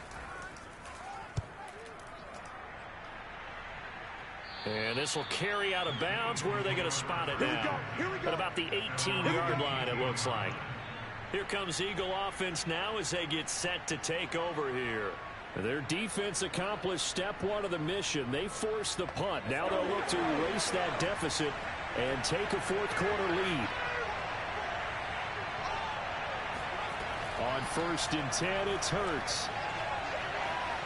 And this will carry out of bounds. Where are they going to spot it now? At about the 18-yard line, it looks like. Here comes Eagle offense now as they get set to take over here. Their defense accomplished step one of the mission. They forced the punt. Now they'll look to erase that deficit and take a fourth quarter lead. On 1st and 10, it's Hurts.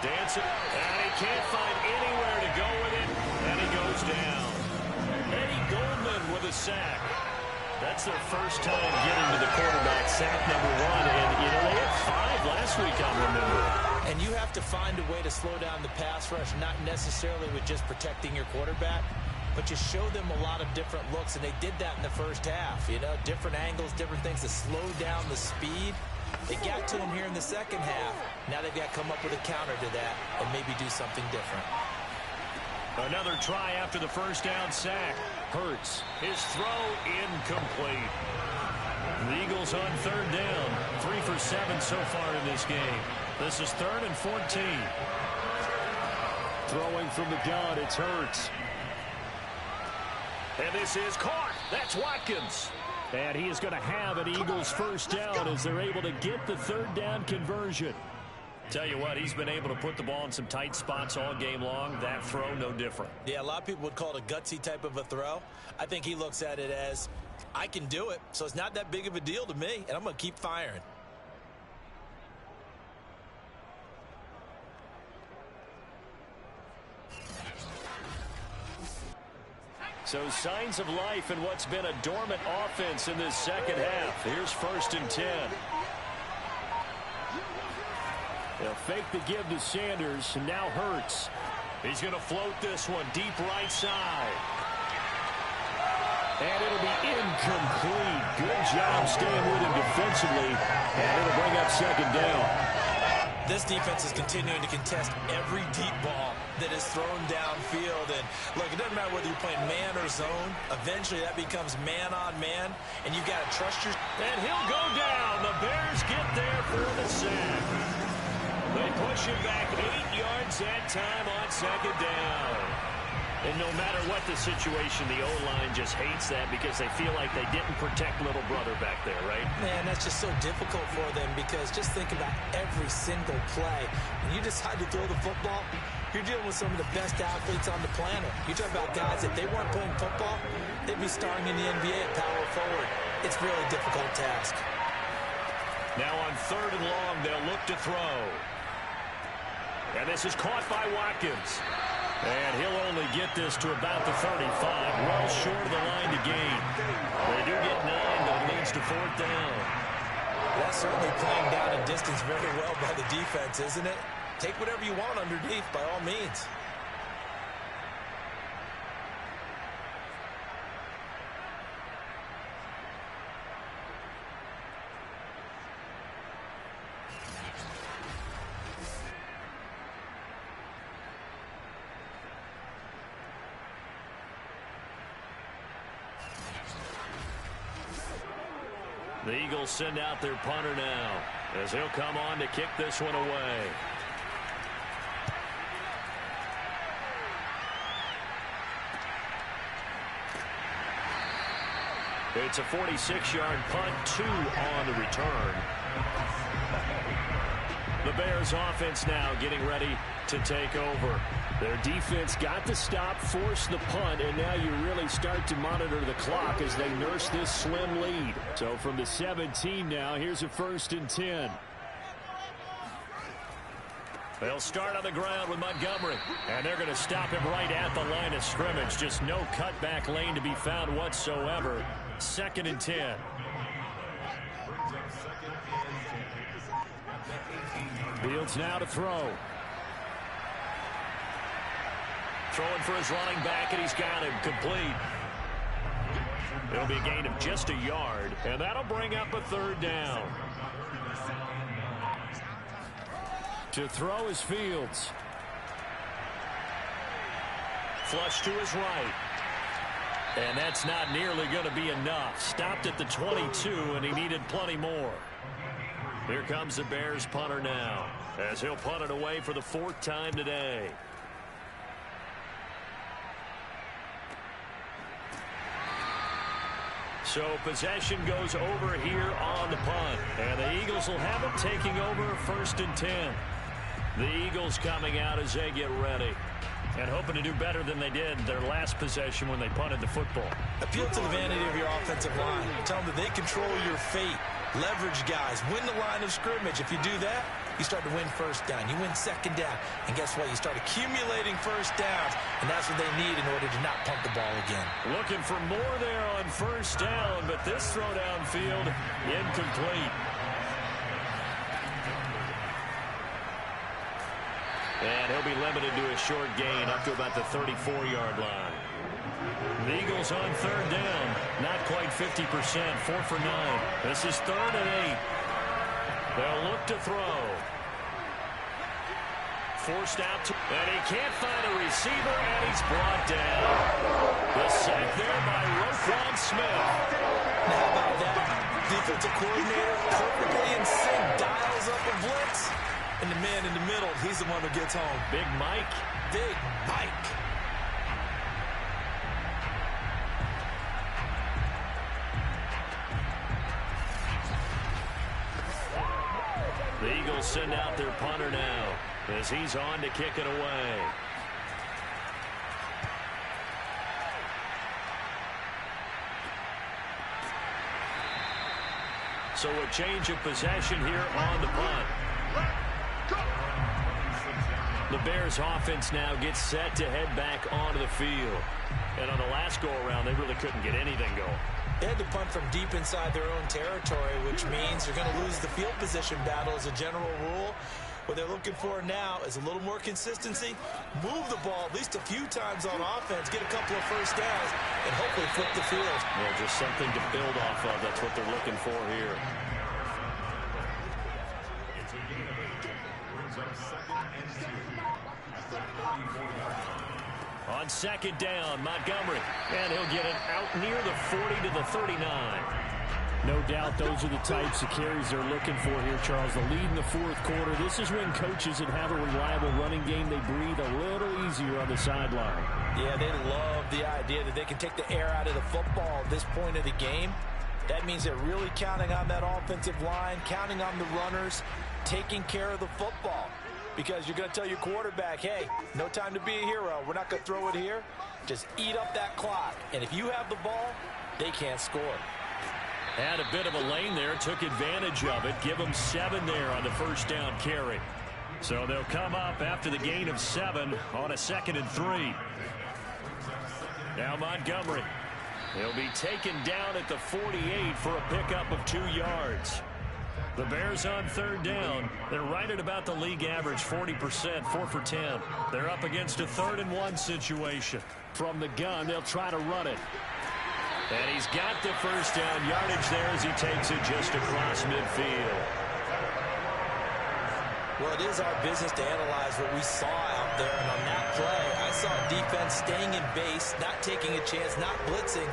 Dancing, and he can't find anywhere to go with it, and he goes down. Eddie Goldman with a sack. That's their first time getting to the quarterback, sack number 1, and they had 5 last week, I remember. And you have to find a way to slow down the pass rush, not necessarily with just protecting your quarterback, but you show them a lot of different looks, and they did that in the first half. Different angles, different things to slow down the speed. They got to him here in the second half. Now they've got to come up with a counter to that and maybe do something different. Another try after the first down sack. Hurts. His throw incomplete. The Eagles on 3rd down. 3 for 7 so far in this game. This is 3rd and 14. Throwing from the gun, it's Hurts. And this is caught. That's Watkins. And he is going to have an Eagles first down as they're able to get the 3rd down conversion. Tell you what, he's been able to put the ball in some tight spots all game long. That throw, no different. Yeah, a lot of people would call it a gutsy type of a throw. I think he looks at it as, I can do it, so it's not that big of a deal to me, and I'm going to keep firing. So signs of life in what's been a dormant offense in this second half. Here's 1st and 10. They'll fake the give to Sanders, and now Hurts. He's going to float this one deep right side. And it'll be incomplete. Good job staying with him defensively, and it'll bring up 2nd down. This defense is continuing to contest every deep ball that is thrown downfield. And look, it doesn't matter whether you're playing man or zone. Eventually that becomes man on man, and you got to trust your... And he'll go down. The Bears get there for the sack. They push him back 8 yards that time on 2nd down. And no matter what the situation, the O-line just hates that because they feel like they didn't protect little brother back there, right? Man, that's just so difficult for them because just think about every single play. When you decide to throw the football, you're dealing with some of the best athletes on the planet. You talk about guys, if they weren't playing football, they'd be starring in the NBA at power forward. It's a really difficult task. Now on 3rd and long, they'll look to throw. And this is caught by Watkins. And he'll only get this to about the 35, well short of the line to gain. They do get 9, but it leads to 4th down. That's certainly playing down and distance very well by the defense, isn't it? Take whatever you want underneath, by all means. The Eagles send out their punter now as he'll come on to kick this one away. It's a 46-yard punt, 2 on the return. The Bears offense now getting ready to take over. Their defense got the stop, forced the punt, and now you really start to monitor the clock as they nurse this slim lead. So from the 17 now, here's a 1st and 10. They'll start on the ground with Montgomery, and they're going to stop him right at the line of scrimmage. Just no cutback lane to be found whatsoever. 2nd and 10. Fields now to throw. Throwing for his running back, and he's got him complete. It'll be a gain of just a yard, and that'll bring up a 3rd down. To throw is Fields. Flush to his right. And that's not nearly going to be enough. Stopped at the 22, and he needed plenty more. Here comes the Bears punter now, as he'll punt it away for the 4th time today. So possession goes over here on the punt, and the Eagles will have it taking over 1st and 10. The Eagles coming out as they get ready and hoping to do better than they did their last possession when they punted the football. Appeal to the vanity of your offensive line. Tell them that they control your fate. Leverage guys. Win the line of scrimmage. If you do that, you start to win 1st down. You win 2nd down. And guess what? You start accumulating 1st downs. And that's what they need in order to not punt the ball again. Looking for more there on 1st down, but this throw downfield incomplete. And he'll be limited to a short gain up to about the 34-yard line. The Eagles on 3rd down. Not quite 50%. 4 for 9. This is 3rd and 8. They'll look to throw. Forced out to, and he can't find a receiver, and he's brought down. The sack there by Roquan Smith. Now how about that? Defensive coordinator perfectly in sync, dials up a blitz. And the man in the middle, he's the one who gets home. Big Mike. Big Mike. The Eagles send out their punter now as he's on to kick it away. So a change of possession here on the punt. The Bears offense now gets set to head back onto the field. And on the last go-around, they really couldn't get anything going. They had to punt from deep inside their own territory, which means you're going to lose the field position battle as a general rule. What they're looking for now is a little more consistency, move the ball at least a few times on offense, get a couple of 1st downs, and hopefully flip the field. Well, just something to build off of. That's what they're looking for here. On 2nd down, Montgomery, and he'll get it out near the 40 to the 39. No doubt those are the types of carries they're looking for here, Charles. The lead in the 4th quarter. This is when coaches that have a reliable running game, they breathe a little easier on the sideline. Yeah, they love the idea that they can take the air out of the football at this point of the game. That means they're really counting on that offensive line, counting on the runners, taking care of the football. Because you're going to tell your quarterback, hey, no time to be a hero. We're not going to throw it here. Just eat up that clock. And if you have the ball, they can't score. Had a bit of a lane there, took advantage of it. Give them 7 there on the 1st down carry. So they'll come up after the gain of 7 on a 2nd and 3. Now Montgomery. He'll be taken down at the 48 for a pickup of 2 yards. The Bears on third down. They're right at about the league average, 40%, 4 for 10. They're up against a 3rd-and-1 situation. From the gun, they'll try to run it. And he's got the first down yardage there as he takes it just across midfield. Well, it is our business to analyze what we saw out there. And on that play, I saw defense staying in base, not taking a chance, not blitzing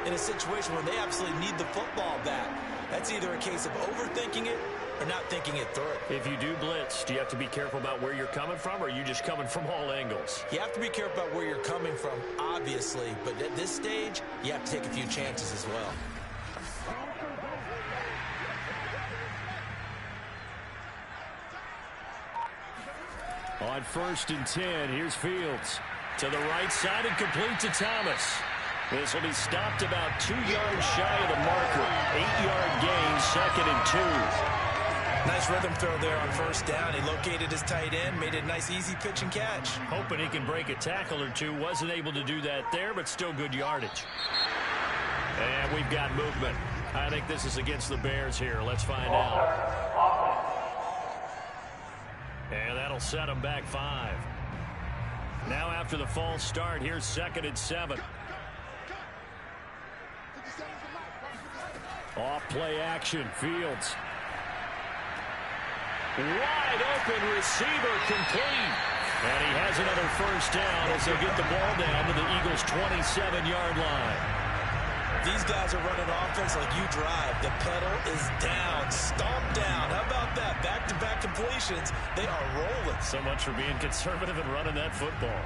in a situation where they absolutely need the football back. That's either a case of overthinking it or not thinking it through. If you do blitz, do you have to be careful about where you're coming from, or are you just coming from all angles? You have to be careful about where you're coming from, obviously. But at this stage, you have to take a few chances as well. On 1st and 10, here's Fields. To the right side and complete to Thomas. This will be stopped about 2 yards shy of the marker. 8-yard gain, 2nd and 2. Nice rhythm throw there on 1st down. He located his tight end, made it a nice easy pitch and catch. Hoping he can break a tackle or two. Wasn't able to do that there, but still good yardage. And we've got movement. I think this is against the Bears here. Let's find out. And that'll set them back 5. Now after the false start, here's 2nd and 7. Off play action, Fields. Wide open receiver, complete. And he has another first down as they'll get the ball down to the Eagles' 27-yard line. These guys are running offense like you drive. The pedal is down, stomped down. How about that? Back-to-back completions. They are rolling. So much for being conservative and running that football.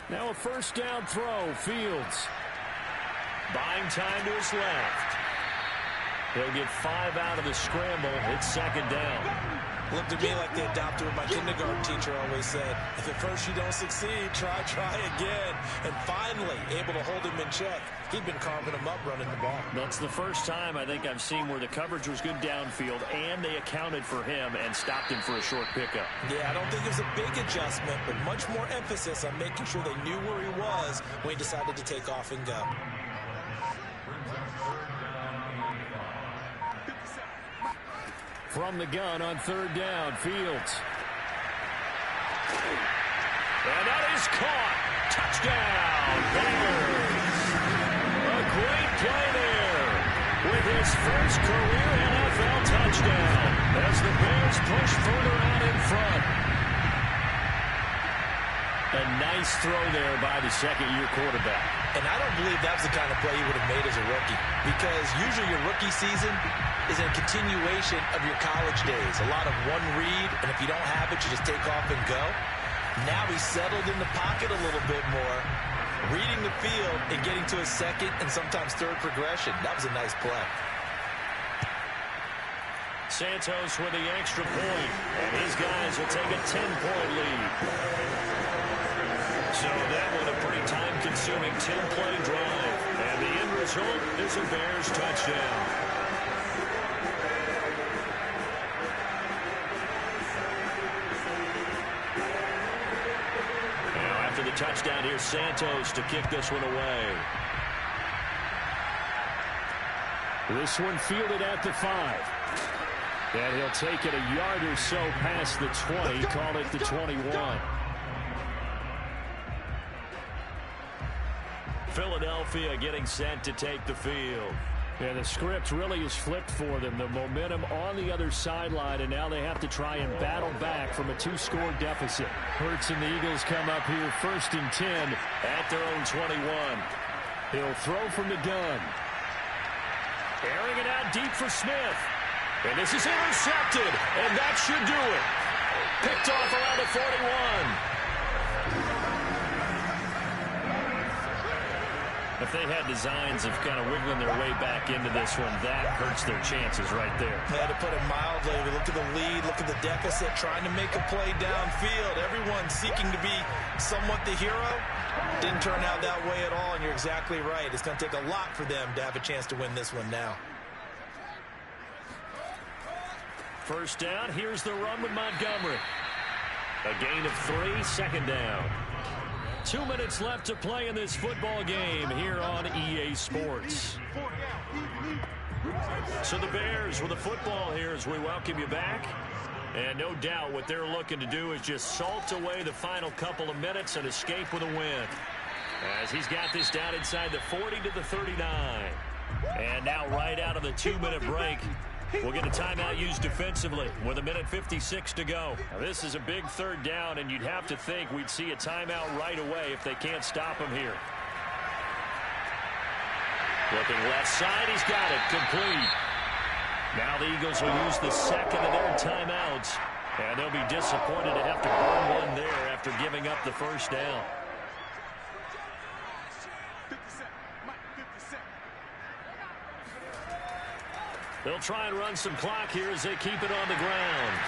Now a first down throw, Fields. Buying time to his left. He'll get 5 out of the scramble. It's 2nd down. Looked to me like they adopted what my kindergarten teacher always said. If at first you don't succeed, try again. And finally, able to hold him in check. He'd been carving him up running the ball. That's the first time I think I've seen where the coverage was good downfield and they accounted for him and stopped him for a short pickup. Yeah, I don't think it was a big adjustment, but much more emphasis on making sure they knew where he was when he decided to take off and go. From the gun on 3rd down, Fields. And that is caught. Touchdown, Bears. A great play there with his first career NFL touchdown as the Bears push further out in front. A nice throw there by the 2nd-year quarterback. And I don't believe that was the kind of play he would have made as a rookie, because usually your rookie season is a continuation of your college days. A lot of one read, and if you don't have it, you just take off and go. Now he's settled in the pocket a little bit more, reading the field and getting to his 2nd and sometimes 3rd progression. That was a nice play. Santos with the extra point, and his guys will take a 10-point lead. So that was a pretty time-consuming 10-play drive, and the end result is a Bears touchdown. After the touchdown, here's Santos to kick this one away. This one fielded at the 5. And he'll take it a yard or so past the 20, call it the 21. Philadelphia getting set to take the field. Yeah, the script really is flipped for them. The momentum on the other sideline, and now they have to try and battle back from a 2-score deficit. Hurts and the Eagles come up here 1st and 10 at their own 21. He'll throw from the gun. Airing it out deep for Smith. And this is intercepted, and that should do it. Picked off around the 41. If they had designs of kind of wiggling their way back into this one, that hurts their chances right there. Yeah, to put it mildly, we look at the lead, look at the deficit, trying to make a play downfield. Everyone seeking to be somewhat the hero. Didn't turn out that way at all, and you're exactly right. It's going to take a lot for them to have a chance to win this one now. First down, here's the run with Montgomery. A gain of 3, second down. 2 minutes left to play in this football game here on EA Sports. So the Bears with the football here as we welcome you back. And no doubt what they're looking to do is just salt away the final couple of minutes and escape with a win. As he's got this down inside the 40 to the 39. And now right out of the 2-minute break, we'll get a timeout used defensively with 1:56 to go. Now, this is a big third down, and you'd have to think we'd see a timeout right away if they can't stop him here. Looking left side, he's got it, complete. Now the Eagles will use the second of their timeouts, and they'll be disappointed to have to burn one there after giving up the first down. They'll try and run some clock here as they keep it on the ground.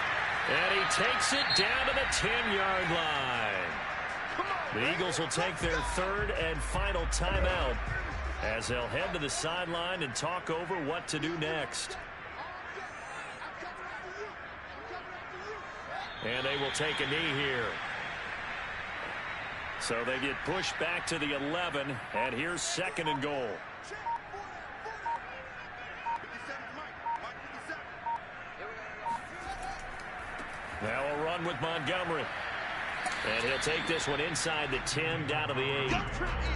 And he takes it down to the 10-yard line. The Eagles will take their third and final timeout as they'll head to the sideline and talk over what to do next. And they will take a knee here. So they get pushed back to the 11, and here's second and goal. Now a run with Montgomery. And he'll take this one inside the 10, down to the 8.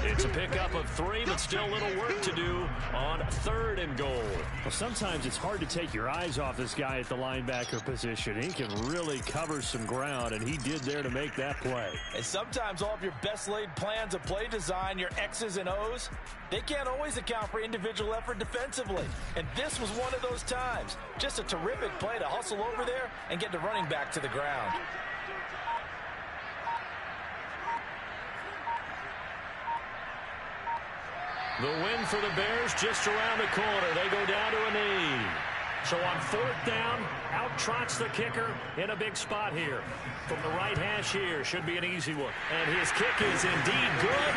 It's a pickup of 3, but still a little work to do on third and goal. Well, sometimes it's hard to take your eyes off this guy at the linebacker position. He can really cover some ground, and he did there to make that play. And sometimes all of your best laid plans of play design, your X's and O's, they can't always account for individual effort defensively. And this was one of those times. Just a terrific play to hustle over there and get the running back to the ground. The win for the Bears just around the corner. They go down to a knee. So on fourth down, out trots the kicker in a big spot here. From the right hash here, should be an easy one. And his kick is indeed good.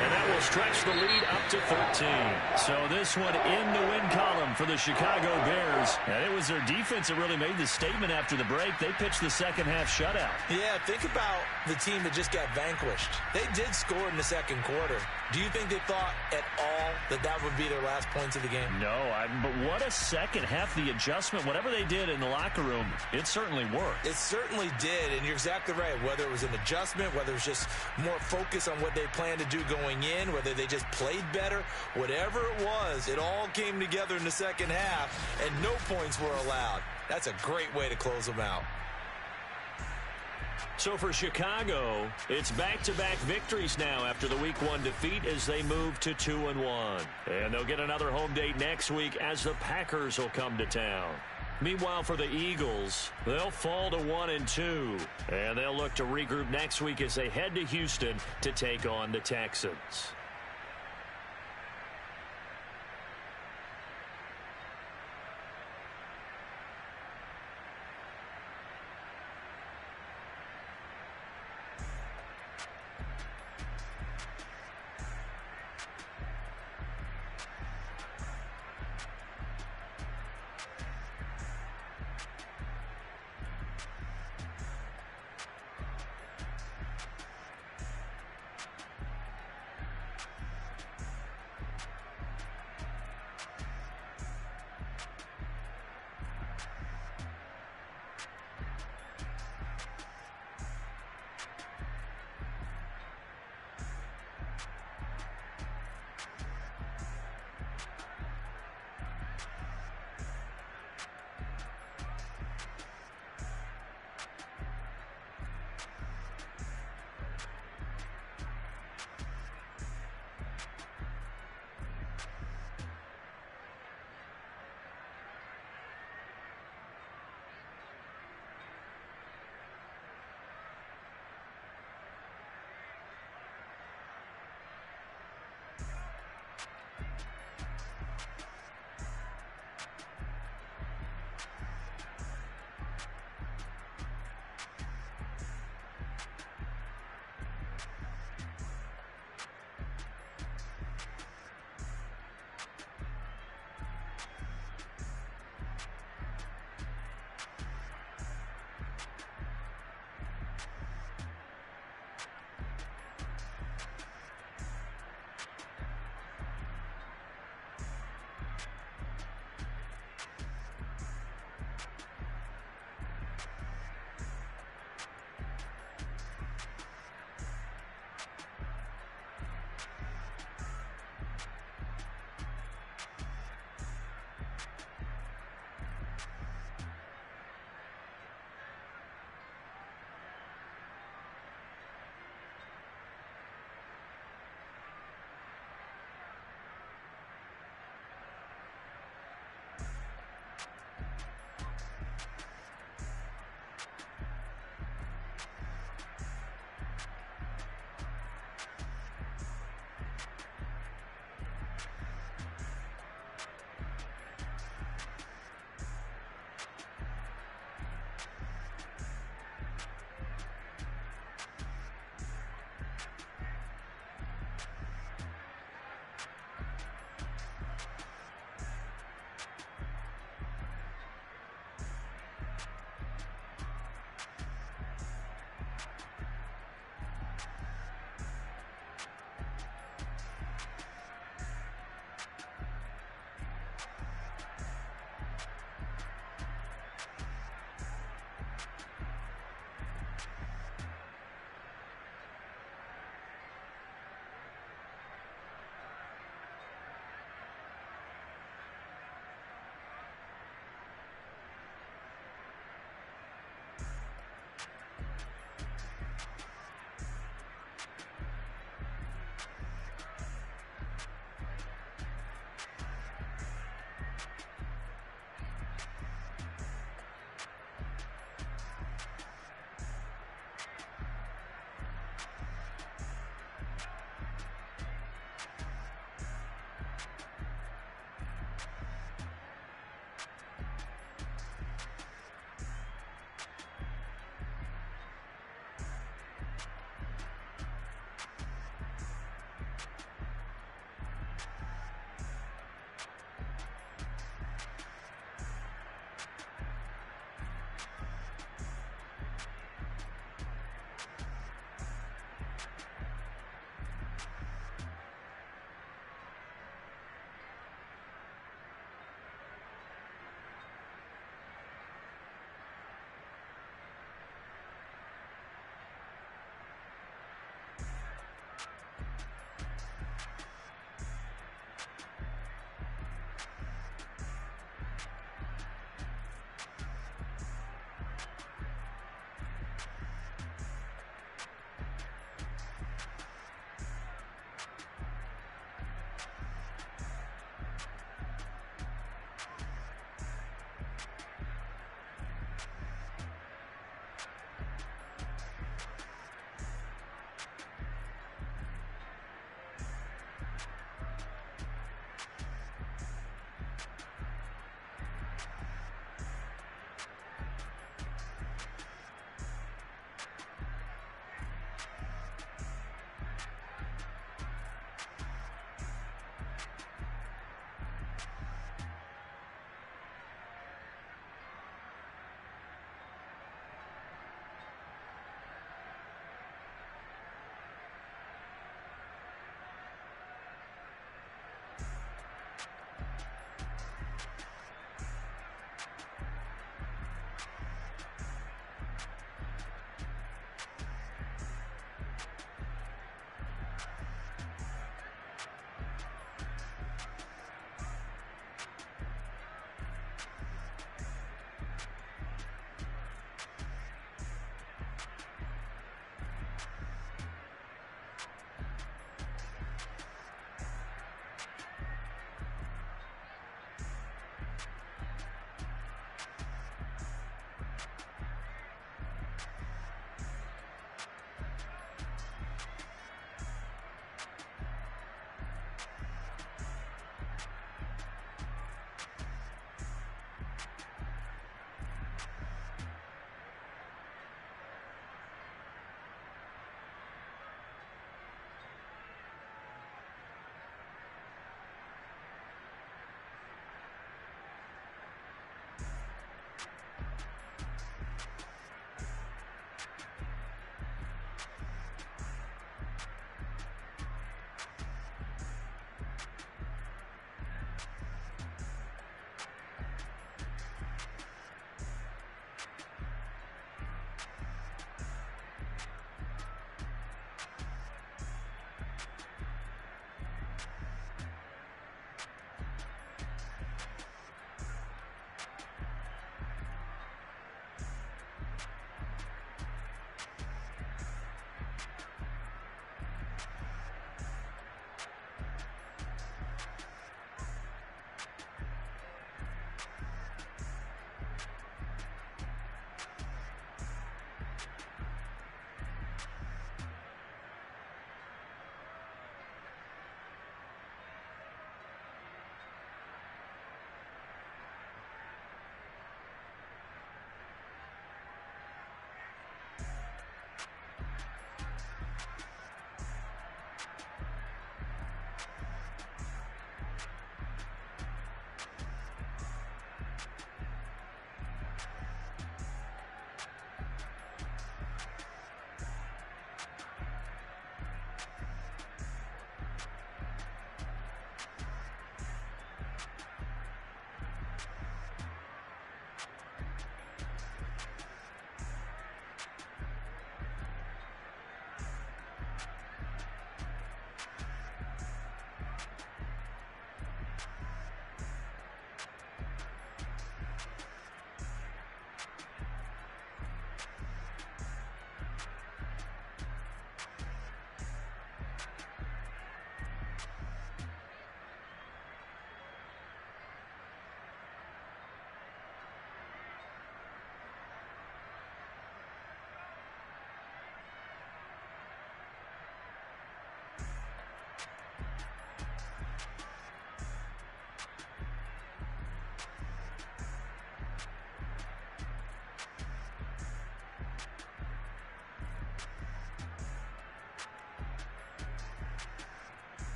And that will stretch the lead up to 13. So this one in the win column for the Chicago Bears. And it was their defense that really made the statement after the break. They pitched the second half shutout. Yeah, think about the team that just got vanquished. They did score in the second quarter. Do you think they thought at all that that would be their last points of the game? No, but what a second half. The adjustment, whatever they did in the locker room, it certainly worked. It certainly did, and you're exactly right. Whether it was an adjustment, whether it was just more focus on what they planned to do going in, whether they just played better, whatever it was, it all came together in the second half, and no points were allowed. That's a great way to close them out. So for Chicago, it's back-to-back victories now after the Week 1 defeat as they move to 2-1. And they'll get another home date next week as the Packers will come to town. Meanwhile, for the Eagles, they'll fall to 1-2. And they'll look to regroup next week as they head to Houston to take on the Texans.